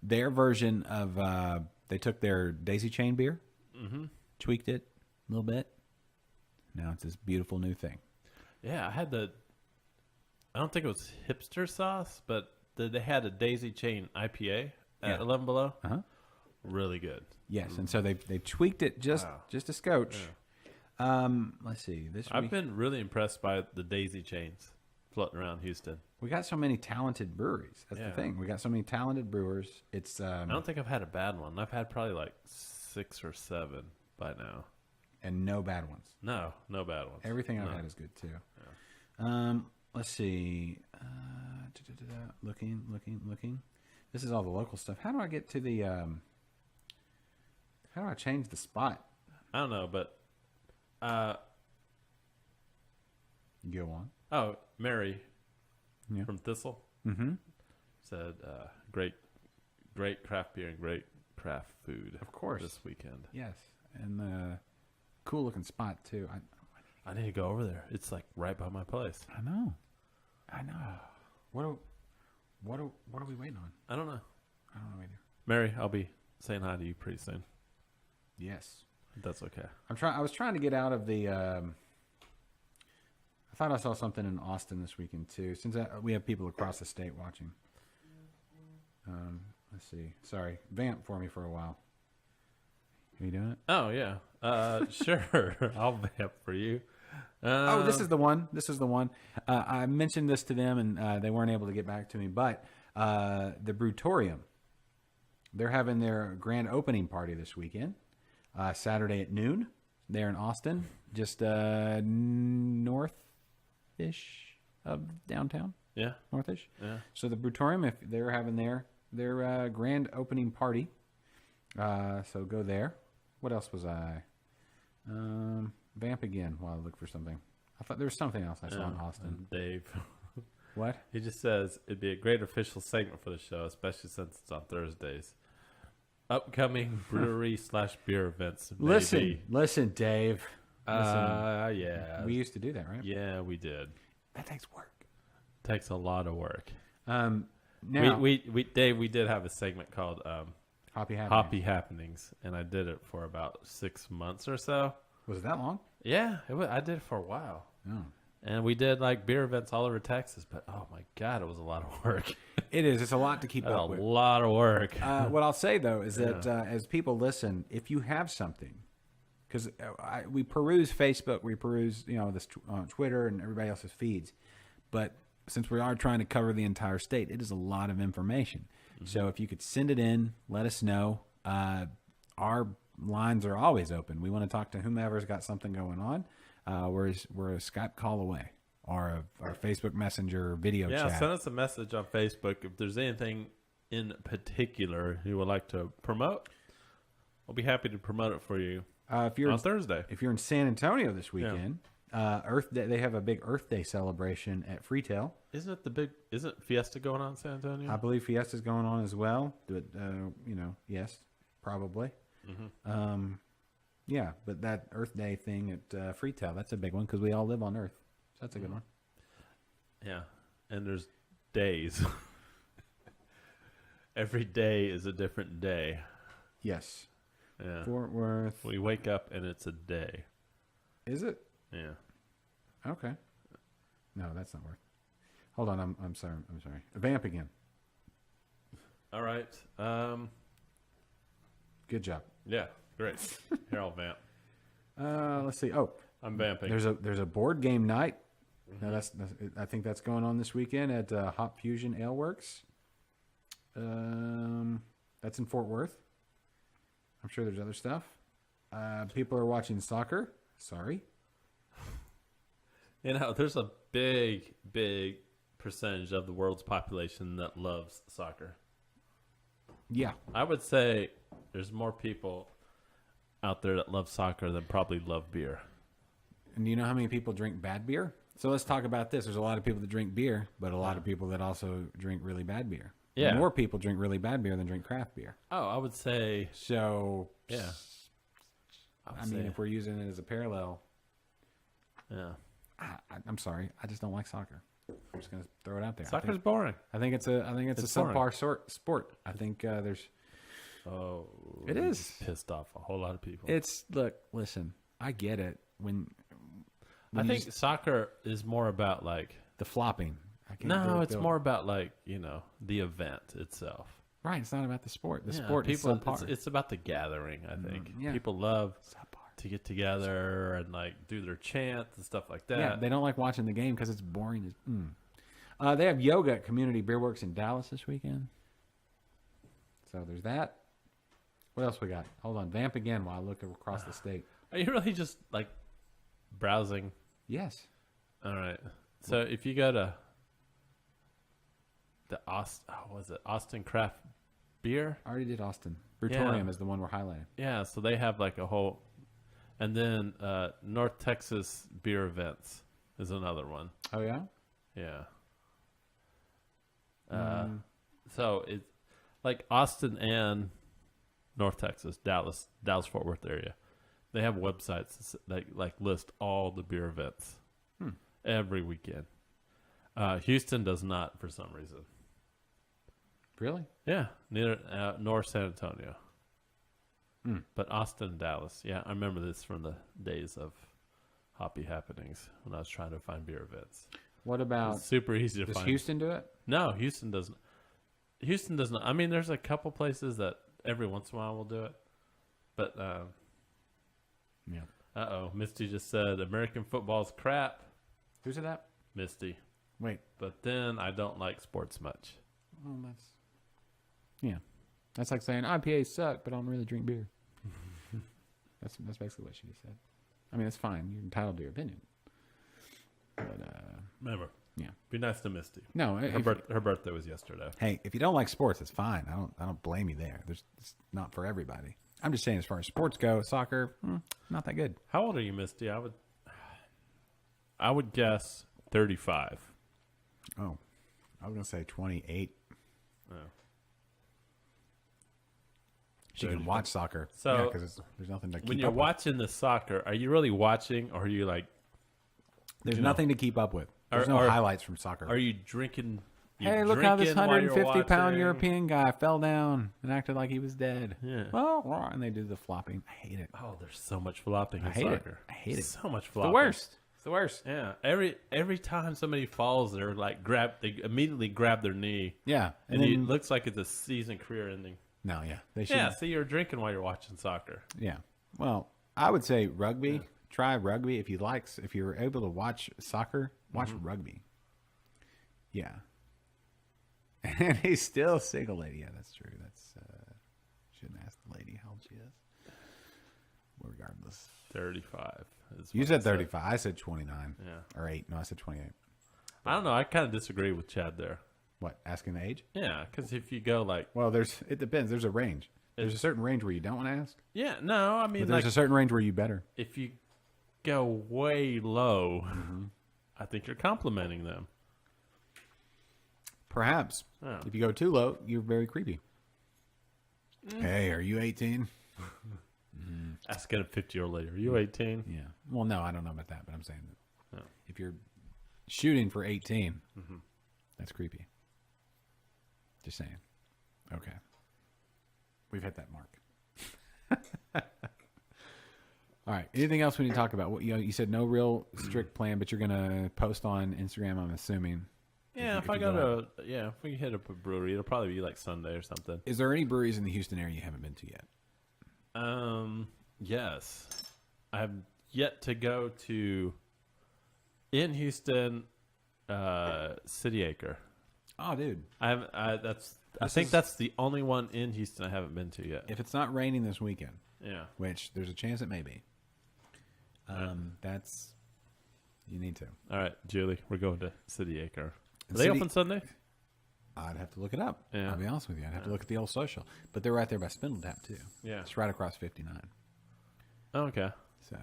their version of they took their Daisy Chain beer, tweaked it a little bit. Now it's this beautiful new thing. Yeah, I don't think it was Hipster Sauce, but they had a Daisy Chain IPA at 11 Below. Really good. Yes, and so they tweaked it just a scotch. Let's see. I've been really impressed by the Daisy Chains floating around Houston. We got so many talented breweries. That's the thing. We got so many talented brewers. It's I don't think I've had a bad one. I've had probably like 6 or 7 by now. And no bad ones. No bad ones. Everything I've had is good too. Let's see. Looking. This is all the local stuff. How do I get to the? How do I change the spot? I don't know, but Go on. oh, Mary Yeah. from Thistle said great craft beer and great craft food. Of course. This weekend. Yes, and cool looking spot too. I need to go over there. It's like right by my place. I know. What are we waiting on? I don't know. I don't know either. Mary, I'll be saying hi to you pretty soon. Yes. That's okay. I was trying to get out of the. I thought I saw something in Austin this weekend too. Since we have people across the state watching. Let's see. Sorry, vamp for me for a while. Are you doing it? Oh yeah. Sure. I'll vamp for you. This is the one. I mentioned this to them, and they weren't able to get back to me. But the Brutorium, they're having their grand opening party this weekend, Saturday at noon. There in Austin, just north-ish of downtown. Yeah. Northish. Yeah. So the Brutorium, if they're having their grand opening party, so go there. What else was I? Vamp again while I look for something. I thought there was something else I saw in Austin. Dave. What? He just says it'd be a great official segment for the show, especially since it's on Thursdays. Upcoming brewery/beer events. Maybe. Listen, Dave. Yeah. We used to do that, right? Yeah, we did. That takes work. Takes a lot of work. Now, we Dave, we did have a segment called Hoppy Happenings, and I did it for about 6 months or so. Was it that long? Yeah, I did it for a while. Oh. And we did like beer events all over Texas, but oh my God, it was a lot of work. It is. It's a lot to keep a up with. lot of work. What I'll say, though, is that as people listen, if you have something, because we peruse Facebook, we peruse, this Twitter and everybody else's feeds, but since we are trying to cover the entire state, it is a lot of information. Mm-hmm. So if you could send it in, let us know. Our lines are always open. We want to talk to whomever's got something going on. We're a Skype call away, or our Facebook Messenger video chat. Yeah, send us a message on Facebook if there's anything in particular you would like to promote. We'll be happy to promote it for you on Thursday. If you're in San Antonio this weekend, Earth Day, they have a big Earth Day celebration at Freetail. Isn't Fiesta going on in San Antonio? I believe Fiesta's going on as well. But yes, probably. Mm-hmm. Yeah, but that Earth Day thing at Freetail, that's a big one because we all live on Earth. So that's a good one. Yeah, and there's days. Every day is a different day. Yes. Yeah. Fort Worth. We wake up and it's a day. Is it? Yeah. Okay. No, that's not worth. Hold on. I'm sorry. I'm sorry. Vamp again. All right. Good job. Yeah. Great. Here, I'll vamp. Let's see. Oh, I'm vamping. there's a board game night. Now that's I think that's going on this weekend at Hop Fusion Ale Works. That's in Fort Worth. I'm sure there's other stuff. People are watching soccer. Sorry. You know, there's a big percentage of the world's population that loves soccer. Yeah. I would say there's more people out there that love soccer than probably love beer. And do you know how many people drink bad beer? So let's talk about this. There's a lot of people that drink beer, but a lot of people that also drink really bad beer. Yeah. More people drink really bad beer than drink craft beer. Oh, I would say, So, yeah. I mean, if we're using it as a parallel, yeah. I'm sorry. I just don't like soccer. I'm just going to throw it out there. Soccer's boring. I think it's a It's boring. subpar sport. I think there's. Oh, It you is. just pissed off a whole lot of people. Listen. I get it when I you think just- soccer is more about like, the flopping. I can't do no, it, it's Bill. more about like, the event itself. Right. It's not about the sport. The Yeah, sport people, is subpar. it's about the gathering, I think. yeah. People love Subpar. to get together and like do their chants and stuff like that. Yeah, they don't like watching the game because it's boring. They have yoga at Community Beer Works in Dallas this weekend. So there's that. What else we got? Hold on. Vamp again while I look across the state. Are you really just like browsing? Yes. All right. So if you go to the Austin Craft Beer? I already did Austin. Brutorium is the one we're highlighting. Yeah, so they have like a whole, and then North Texas Beer Events is another one. Oh, yeah? Yeah. So it's like Austin and North Texas, Dallas, Fort Worth area. They have websites that like list all the beer events every weekend. Houston does not for some reason. Really? Yeah, neither nor San Antonio. But Austin and Dallas. Yeah, I remember this from the days of Hoppy Happenings when I was trying to find beer events. What about, It's super easy to does find. Houston do it? No, Houston doesn't. Houston does not. I mean, there's a couple places that every once in a while will do it. But, Yeah. Misty just said American football's crap. Who's it at? Misty. Wait. But then I don't like sports much. Well, that's like saying IPAs suck, but I don't really drink beer. That's basically what she just said. I mean, it's fine. You're entitled to your opinion. But Remember. yeah. Be nice to Misty. No, Her birthday was yesterday. hey, if you don't like sports, it's fine. I don't blame you there. It's not for everybody. I'm just saying, as far as sports go, soccer, not that good. How old are you, Misty? I would guess 35. Oh, I was gonna say 28. Oh. She can watch soccer, So, because there's nothing to keep When up you're with. watching the soccer, are you really watching, or are you like, There's you know, nothing to keep up with. There's no are- highlights from soccer. are you drinking? Hey, look how this drinking while you're 150-pound watching? European guy fell down and acted like he was dead. Yeah. Well, and they do the flopping. I hate it. Oh, there's so much flopping in I hate it. soccer. I hate it. So much It's flopping. the worst. It's the worst. Yeah. Every time somebody falls, they're like they immediately grab their knee, Yeah. and then, it looks like it's a season career ending. no, yeah. They should. Yeah. So you're drinking while you're watching soccer. Yeah. Well, I would say rugby. Try rugby if if you're able to watch soccer, watch rugby. Yeah. And he's still single, lady. Yeah, that's true. That's shouldn't ask the lady how old she is. Regardless, 35. Is you what said I 35. I said 29. Yeah. Or 8. No, I said 28. I don't know. I kind of disagree with Chad there. What? Asking the age? Yeah, because if you go like, Well, it depends. There's a range. There's a certain range where you don't want to ask. yeah, no, I mean, But there's like, a certain range where you better. if you go way low, I think you're complimenting them. Perhaps. Oh. If you go too low, you're very creepy. Hey, are you 18? Asking a 50-year-old lady, are you 18? Yeah. Well, no, I don't know about that, but I'm saying that Oh. if you're shooting for 18, that's creepy. Just saying. Okay. We've hit that mark. All right. Anything else we need to talk about? You said no real strict plan, but you're going to post on Instagram, I'm assuming. Yeah, if I go to if we hit up a brewery, it'll probably be like Sunday or something. Is there any breweries in the Houston area you haven't been to yet? Yes. I have yet to go to in Houston, City Acre. Oh, dude. I think that's the only one in Houston I haven't been to yet. If it's not raining this weekend, Yeah. which there's a chance it may be, that's you need to. All right, Julie, we're going to City Acre. Are And they City- open Sunday? I'd have to look it up. Yeah. I'll be honest with you. I'd have to look at the old social. But they're right there by Spindle Tap, too. Yeah. It's right across 59. Oh, okay. So,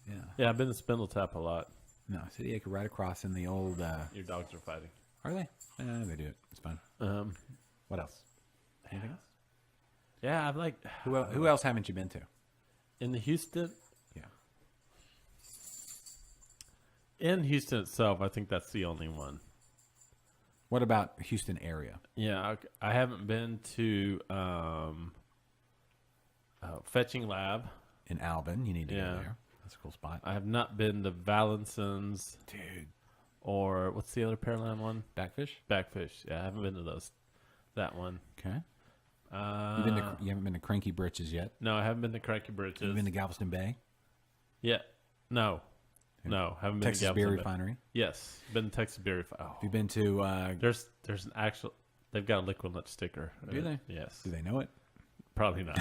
yeah. Yeah, I've been to Spindle Tap a lot. No, City Acre right across in the old... Your dogs are fighting. Are they? They do it. It's fine. What else? Anything else? Yeah, I've like Who else haven't you been to? in the Houston. Yeah. In Houston itself, I think that's the only one. What about Houston area? Yeah, I haven't been to Fetching Lab. In Alvin, you need to Yeah. go there. That's a cool spot. I have not been to Valinson's Dude. or what's the other Pearland one? Backfish? Backfish. Yeah, I haven't been to those. That one. Okay. You haven't been to Cranky Britches yet? No, I haven't been to Cranky Bridges. You've been to Galveston Bay? Yeah. No. No, haven't been Texas to Beer Galveston Bay. Refinery? Yes, been to Texas Beer Refinery. Have you been to... There's an actual. They've got a Liquid Lunch sticker. Do they? Yes. do they know it? Probably not.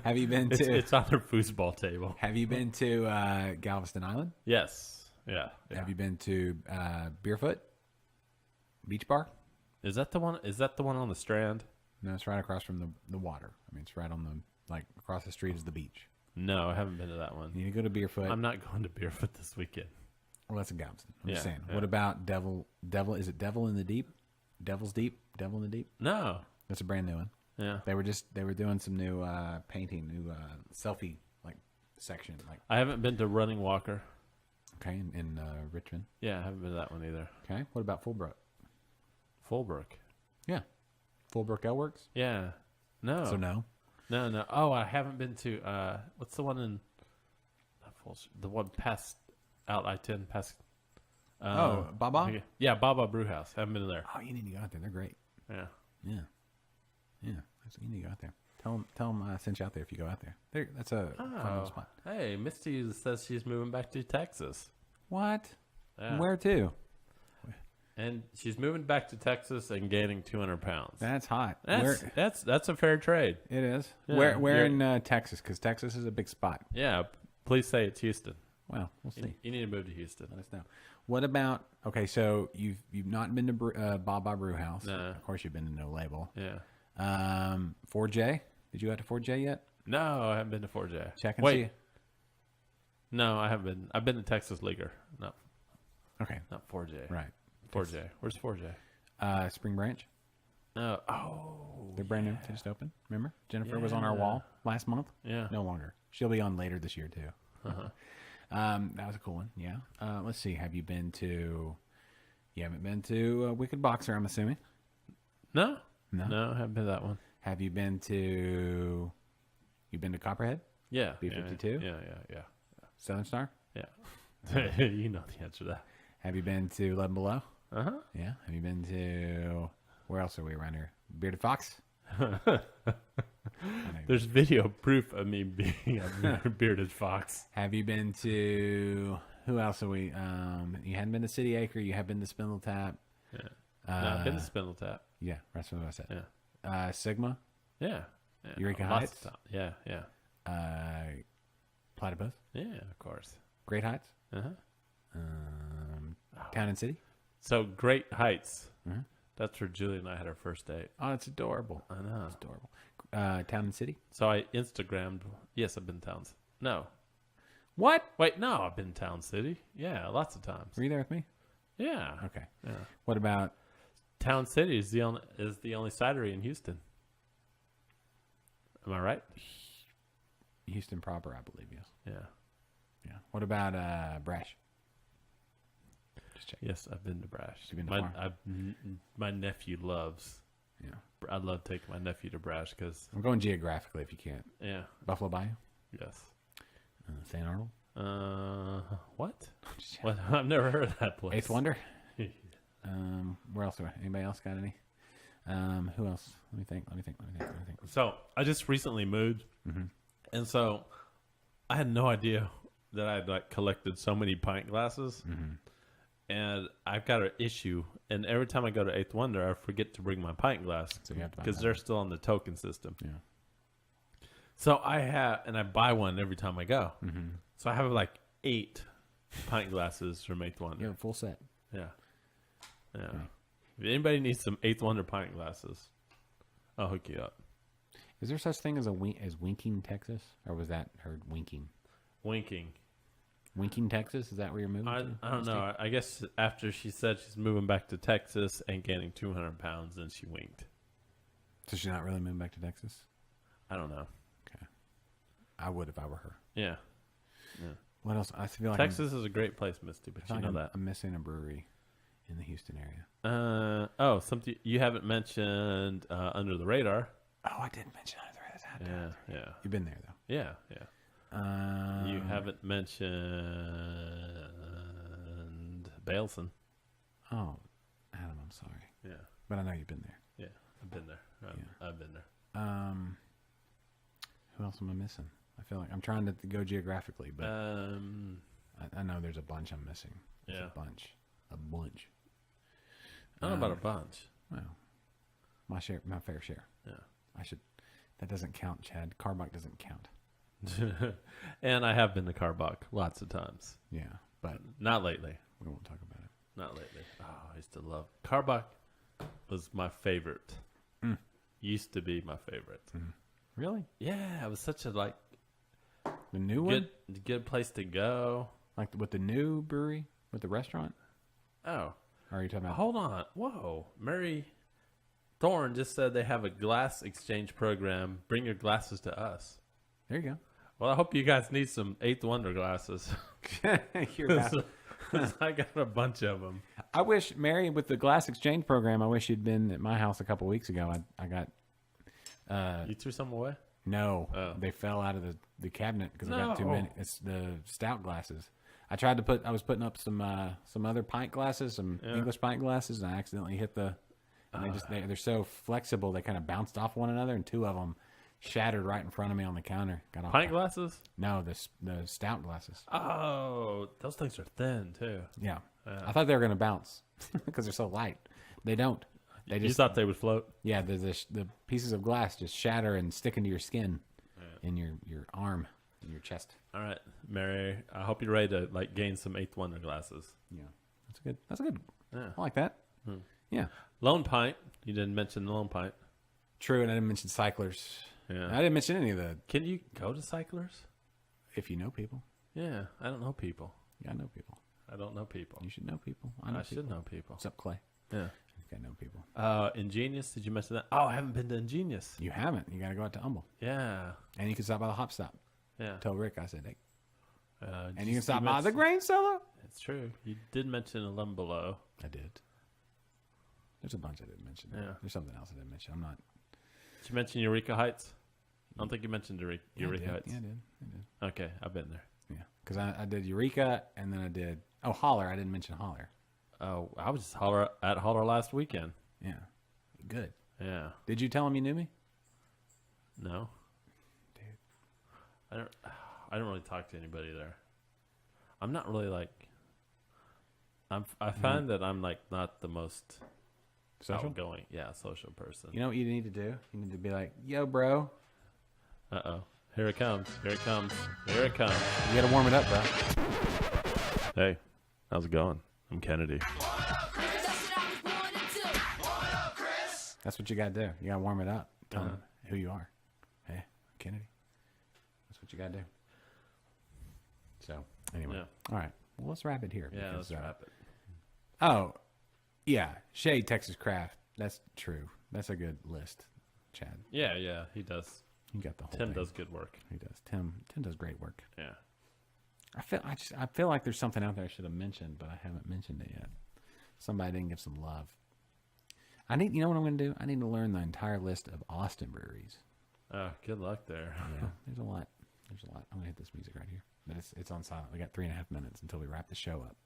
Have you been to... it's on their foosball table. Have you been to Galveston Island? Yes. Yeah. Have you been to Beerfoot Beach Bar? Is that the one? Is that the one on the Strand? No, it's right across from the water. I mean, it's right on the across the street is the beach. No, I haven't been to that one. You need to go to Beerfoot. I'm not going to Beerfoot this weekend. Well, that's in Galveston. I'm just Yeah, saying. yeah. What about Devil? Is it Devil in the Deep? Devil's Deep? Devil in the Deep? No. That's a brand new one. Yeah. They were doing some new painting, new selfie section. I haven't been to Running Walker. Okay, in Richmond. Yeah, I haven't been to that one either. Okay, what about Fullbrook? Fullbrook. Yeah, Fullbrook Ale Works. Yeah. No. So no. No. Oh, I haven't been to what's the one in the one past out I-10 past Baba. Yeah, Baba Brew House. Haven't been there. Oh, you need to go out there. They're great. Yeah. Yeah. You need to go out there. Tell them I sent you out there if you go out there. That's a fun little spot. Hey, Misty says she's moving back to Texas. What? Yeah. Where to? And she's moving back to Texas and gaining 200 pounds. That's hot. That's a fair trade. It is. Yeah, Where in Texas? Because Texas is a big spot. Yeah. Please say it's Houston. Well, we'll see. You need to move to Houston. Let us know. What about? Okay, so you've not been to Baba Brew House. No. Of course, you've been to No Label. Yeah. 4J. Did you go to 4J yet? No, I haven't been to 4J. Check and Wait. see. No, I haven't been. I've been to Texas Leaguer. No, Okay, not 4J. right. 4J. Where's 4J? Spring Branch. No. Oh. They're brand new. They just opened. Remember? Jennifer was on our wall last month. Yeah. No longer. She'll be on later this year too. That was a cool one. Yeah. Let's see. Have you been to? You haven't been to Wicked Boxer, I'm assuming. No. No? No, I haven't been to that one. Have you been to? You've been to Copperhead, Yeah. B-52? Yeah. Southern Star. Yeah. You know the answer to that. Have you been to 11 Below? Uh-huh. Yeah. Have you been to? Where else are we around here? Bearded Fox. There's video proof of me being a bearded fox. Have you been to? Who else are we? You hadn't been to City Acre. You have been to Spindle Tap. Yeah. No, I've been to Spindle Tap. Yeah, that's what I said. Yeah. Sigma, Yeah. Eureka Lots Heights? of time. Yeah. Platypus, Yeah, of course. Great Heights, Uh-huh. Town and City. So Great Heights. Mhm. That's where Julie and I had our first date. Oh, it's adorable. I know. It's adorable. Town and City. So I Instagrammed. Yes, I've been to Towns. No. What? Wait, no, I've been to Town City. Yeah, lots of times. Were you there with me? Yeah. Okay. Yeah. What about? Town City is the only cidery in Houston. Am I right? Houston proper, I believe. Yes. Yeah. Yeah. What about Brash? Just check. Yes, I've been to Brash. You've been to Farm? My nephew loves Yeah. I'd love taking my nephew to Brash because, I'm going geographically if you can't. yeah, Buffalo Bayou, yes. St. Arnold, What? What? I've never heard of that place. Eighth Wonder. Where else? Anybody else got any? Who else? Let me think. So I just recently moved, and so I had no idea that I'd like collected so many pint glasses, and I've got an issue. And every time I go to Eighth Wonder, I forget to bring my pint glass So you have to buy because that they're still on the token system. Yeah. So I buy one every time I go. So I have like 8 pint glasses from Eighth Wonder. You have a full set. Yeah. If anybody needs some Eighth Wonder pint glasses, I'll hook you up. Is there such thing as as Winking, Texas, or was that heard Winking? Winking. Winking, Texas. Is that where you're moving? I to? don't know. I guess after she said she's moving back to Texas and gaining 200 pounds, then she winked. So she's not really moving back to Texas. I don't know. Okay. I would if I were her. Yeah. What else? I feel like Texas is a great place, Misty, but you know that. I'm missing a brewery in the Houston area. Something you haven't mentioned Under the Radar. Oh, I did mention Under the Yeah. You've been there though. Yeah. You haven't mentioned Baleson. Oh, Adam, I'm sorry, Yeah. but I know you've been there. Yeah. I've been there. I've been there. Who else am I missing? I feel like I'm trying to go geographically, but I know there's a bunch I'm missing. There's Yeah. a bunch. I don't know about a bunch. Well, my fair share. Yeah. That doesn't count, Chad. Carbach doesn't count. And I have been to Carbach lots of times. Yeah, but Not lately. we won't talk about it. Not lately. Oh, I used to love Carbach. Was my favorite. Used to be my favorite. Really? Yeah, it was such a The new one? good place to go. Like with the new brewery? With the restaurant? Oh, Or are you talking about? hold on. Whoa, Mary Thorne just said they have a glass exchange program. Bring your glasses to us. There you Well, I hope you guys need some Eighth Wonder glasses. go. You're out. 'Cause I got a bunch of them. I wish, Mary, with the glass exchange program, I wish you'd been at my house a couple weeks ago. I got You threw some away? no, Oh. they fell out of the cabinet because I got too No. many. It's the stout glasses. I was putting up some other pint glasses, some English pint glasses, and I accidentally hit the. And they're so flexible, they kind of bounced off one another, and 2 of them shattered right in front of me on the counter. Got off Pint glasses? No, the stout glasses. Oh, those things are thin too. Yeah. I thought they were going to bounce because they're so light. They don't. They You just thought they would float? yeah. The pieces of glass just shatter and stick into your skin, in your arm, in your chest. All right, Mary. I hope you're ready to gain some Eighth Wonder glasses. Yeah, that's good. That's good. Yeah. I like that. Yeah. Lone Pint. You didn't mention the Lone Pint. True, and I didn't mention cyclers. Yeah. I didn't mention any of the. Can you go to cyclers? If you know people, Yeah, I don't know people. you gotta know people. I don't know people. You should know people. I know I should know people. What's up, Clay? Yeah. You gotta know people. Ingenious. Did you mention that? Oh, I haven't been to Ingenious. You haven't. You gotta go out to Humble, Yeah. and you can stop by the Hop Stop. Yeah. Tell Rick I said, hey. And And you can stop by the Grain Cellar. It's true. You did mention a Below. I did. There's a bunch I didn't mention. Yeah. There's something else I didn't mention. I'm not. Did you mention Eureka Heights? I don't think you mentioned Eureka Yeah, I did. Heights. Yeah, I did. Okay, I've been there. Yeah, because I did Eureka, and then I did Holler. I didn't mention Holler. Oh, I was just at Holler last weekend. Yeah, good. Yeah. Did you tell him you knew me? No. Dude, I don't really talk to anybody there. I'm not really I find that I'm not the most social. outgoing, social person. You know what you need to do? You need to be like, "Yo, bro." Uh-oh. Here it comes. Here it comes. Here it comes. You gotta warm it up, bro. Hey, how's it going? I'm Kennedy. That's what you gotta do. You gotta warm it up. Tell him who you are. Hey, Kennedy. That's what you gotta do. So anyway, Yeah. all right. Well, let's wrap it here. Yeah, because, let's wrap it. Oh, yeah. Shade Texas Craft. That's true. That's a good list, Chad. Yeah, he does. You got the whole Tim thing. does good work. He does. Tim does great work. Yeah. I feel like there's something out there I should have mentioned, but I haven't mentioned it yet. Somebody didn't give some love. You know what I'm going to do? I need to learn the entire list of Austin breweries. Good luck there. Yeah, there's a lot. I'm going to hit this music right here. But it's on silent. We got 3.5 minutes until we wrap the show up.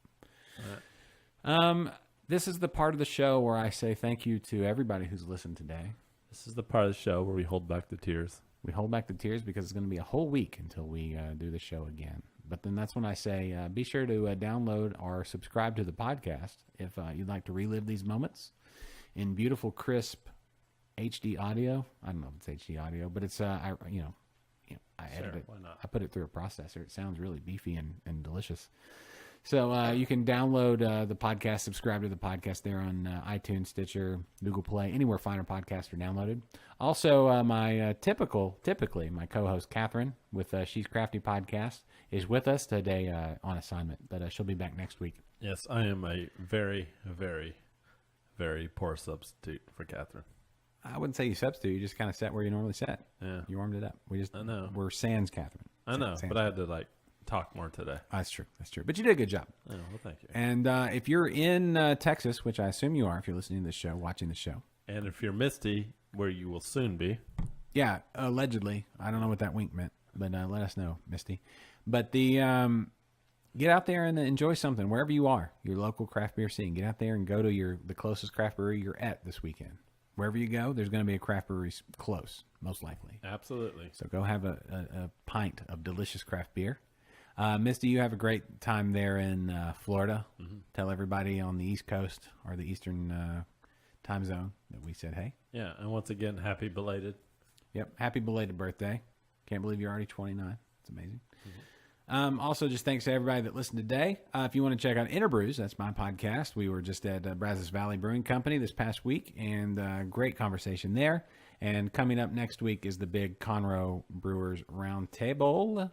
All right. This is the part of the show where I say thank you to everybody who's listened today. This is the part of the show where we hold back the tears. We hold back the tears because it's going to be a whole week until we do the show again. But then that's when I say be sure to download or subscribe to the podcast if you'd like to relive these moments in beautiful, crisp HD audio. I don't know if it's HD audio, but it's I edit it. Why not? I put it through a processor. It sounds really beefy and delicious. So you can download the podcast, subscribe to the podcast there on iTunes, Stitcher, Google Play, anywhere finer podcasts are downloaded. Also, my typically my co-host Catherine with She's Crafty Podcast is with us today on assignment, but she'll be back next week. Yes, I am a very, very, very poor substitute for Catherine. I wouldn't say you substitute. You just kind of sat where you normally sat. Yeah. You warmed it up. I know. We're sans Catherine. I know, Sans. but I had to talk more today. That's true. But you did a good job. Oh, well, thank you. And if you're in Texas, which I assume you are if you're listening to this show, watching the show. And if you're Misty, where you will soon be. Yeah, allegedly. I don't know what that wink meant, but let us know, Misty. But the get out there and enjoy something wherever you are, your local craft beer scene. Get out there and go to the closest craft brewery you're at this weekend. Wherever you go, there's going to be a craft brewery close, most likely. Absolutely. So go have a pint of delicious craft beer. Misty, you have a great time there in Florida. Mm-hmm. Tell everybody on the East Coast or the Eastern time zone that we said hey. Yeah, and once again, happy belated. Yep, happy belated birthday. Can't believe you're already 29. It's amazing. Mm-hmm. Also, just thanks to everybody that listened today. If you want to check out Interbrews, that's my podcast. We were just at Brazos Valley Brewing Company this past week, and great conversation there. And coming up next week is the big Conroe Brewers Roundtable.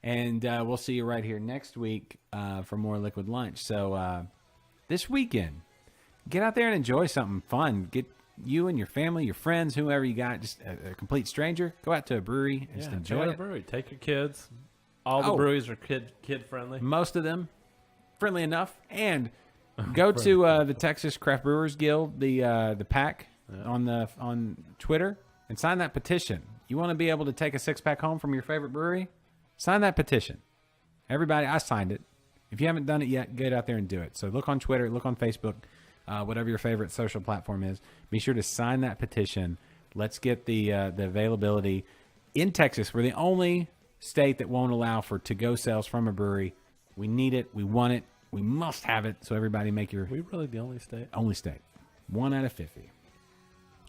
And we'll see you right here next week for more Liquid Lunch. So this weekend, get out there and enjoy something fun. Get you and your family, your friends, whoever you got, just a complete stranger, go out to a brewery and just enjoy it. Brewery. Take your kids. All the breweries are kid friendly. Most of them friendly enough. And go to the Texas Craft Brewers Guild, the PAC on Twitter, and sign that petition. You want to be able to take a 6-pack home from your favorite brewery? Sign that petition. Everybody, I signed it. If you haven't done it yet, get out there and do it. So look on Twitter, look on Facebook, whatever your favorite social platform is. Be sure to sign that petition. Let's get the availability in Texas. We're the only state that won't allow for to-go sales from a brewery. We need it. We want it. We must have it. So everybody make your... Are we really the only state? Only state. 1 out of 50.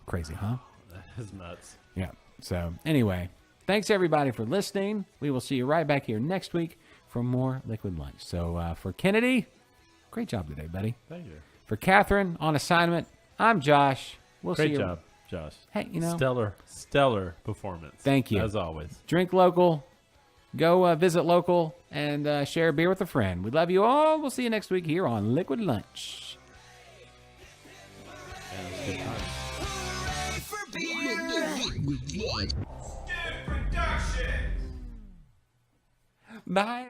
Crazy, huh? That is nuts. Yeah. So anyway, thanks everybody for listening. We will see you right back here next week for more Liquid Lunch. So for Kennedy, great job today, buddy. Thank you. For Catherine on assignment, I'm Josh. We'll see you. Great job, Josh. Hey, stellar performance. Thank you. As always. Drink local. Go visit local and share a beer with a friend. We love you all. We'll see you next week here on Liquid Lunch. And it was a good time. Hooray for beer! Liquid Lunch. Bye.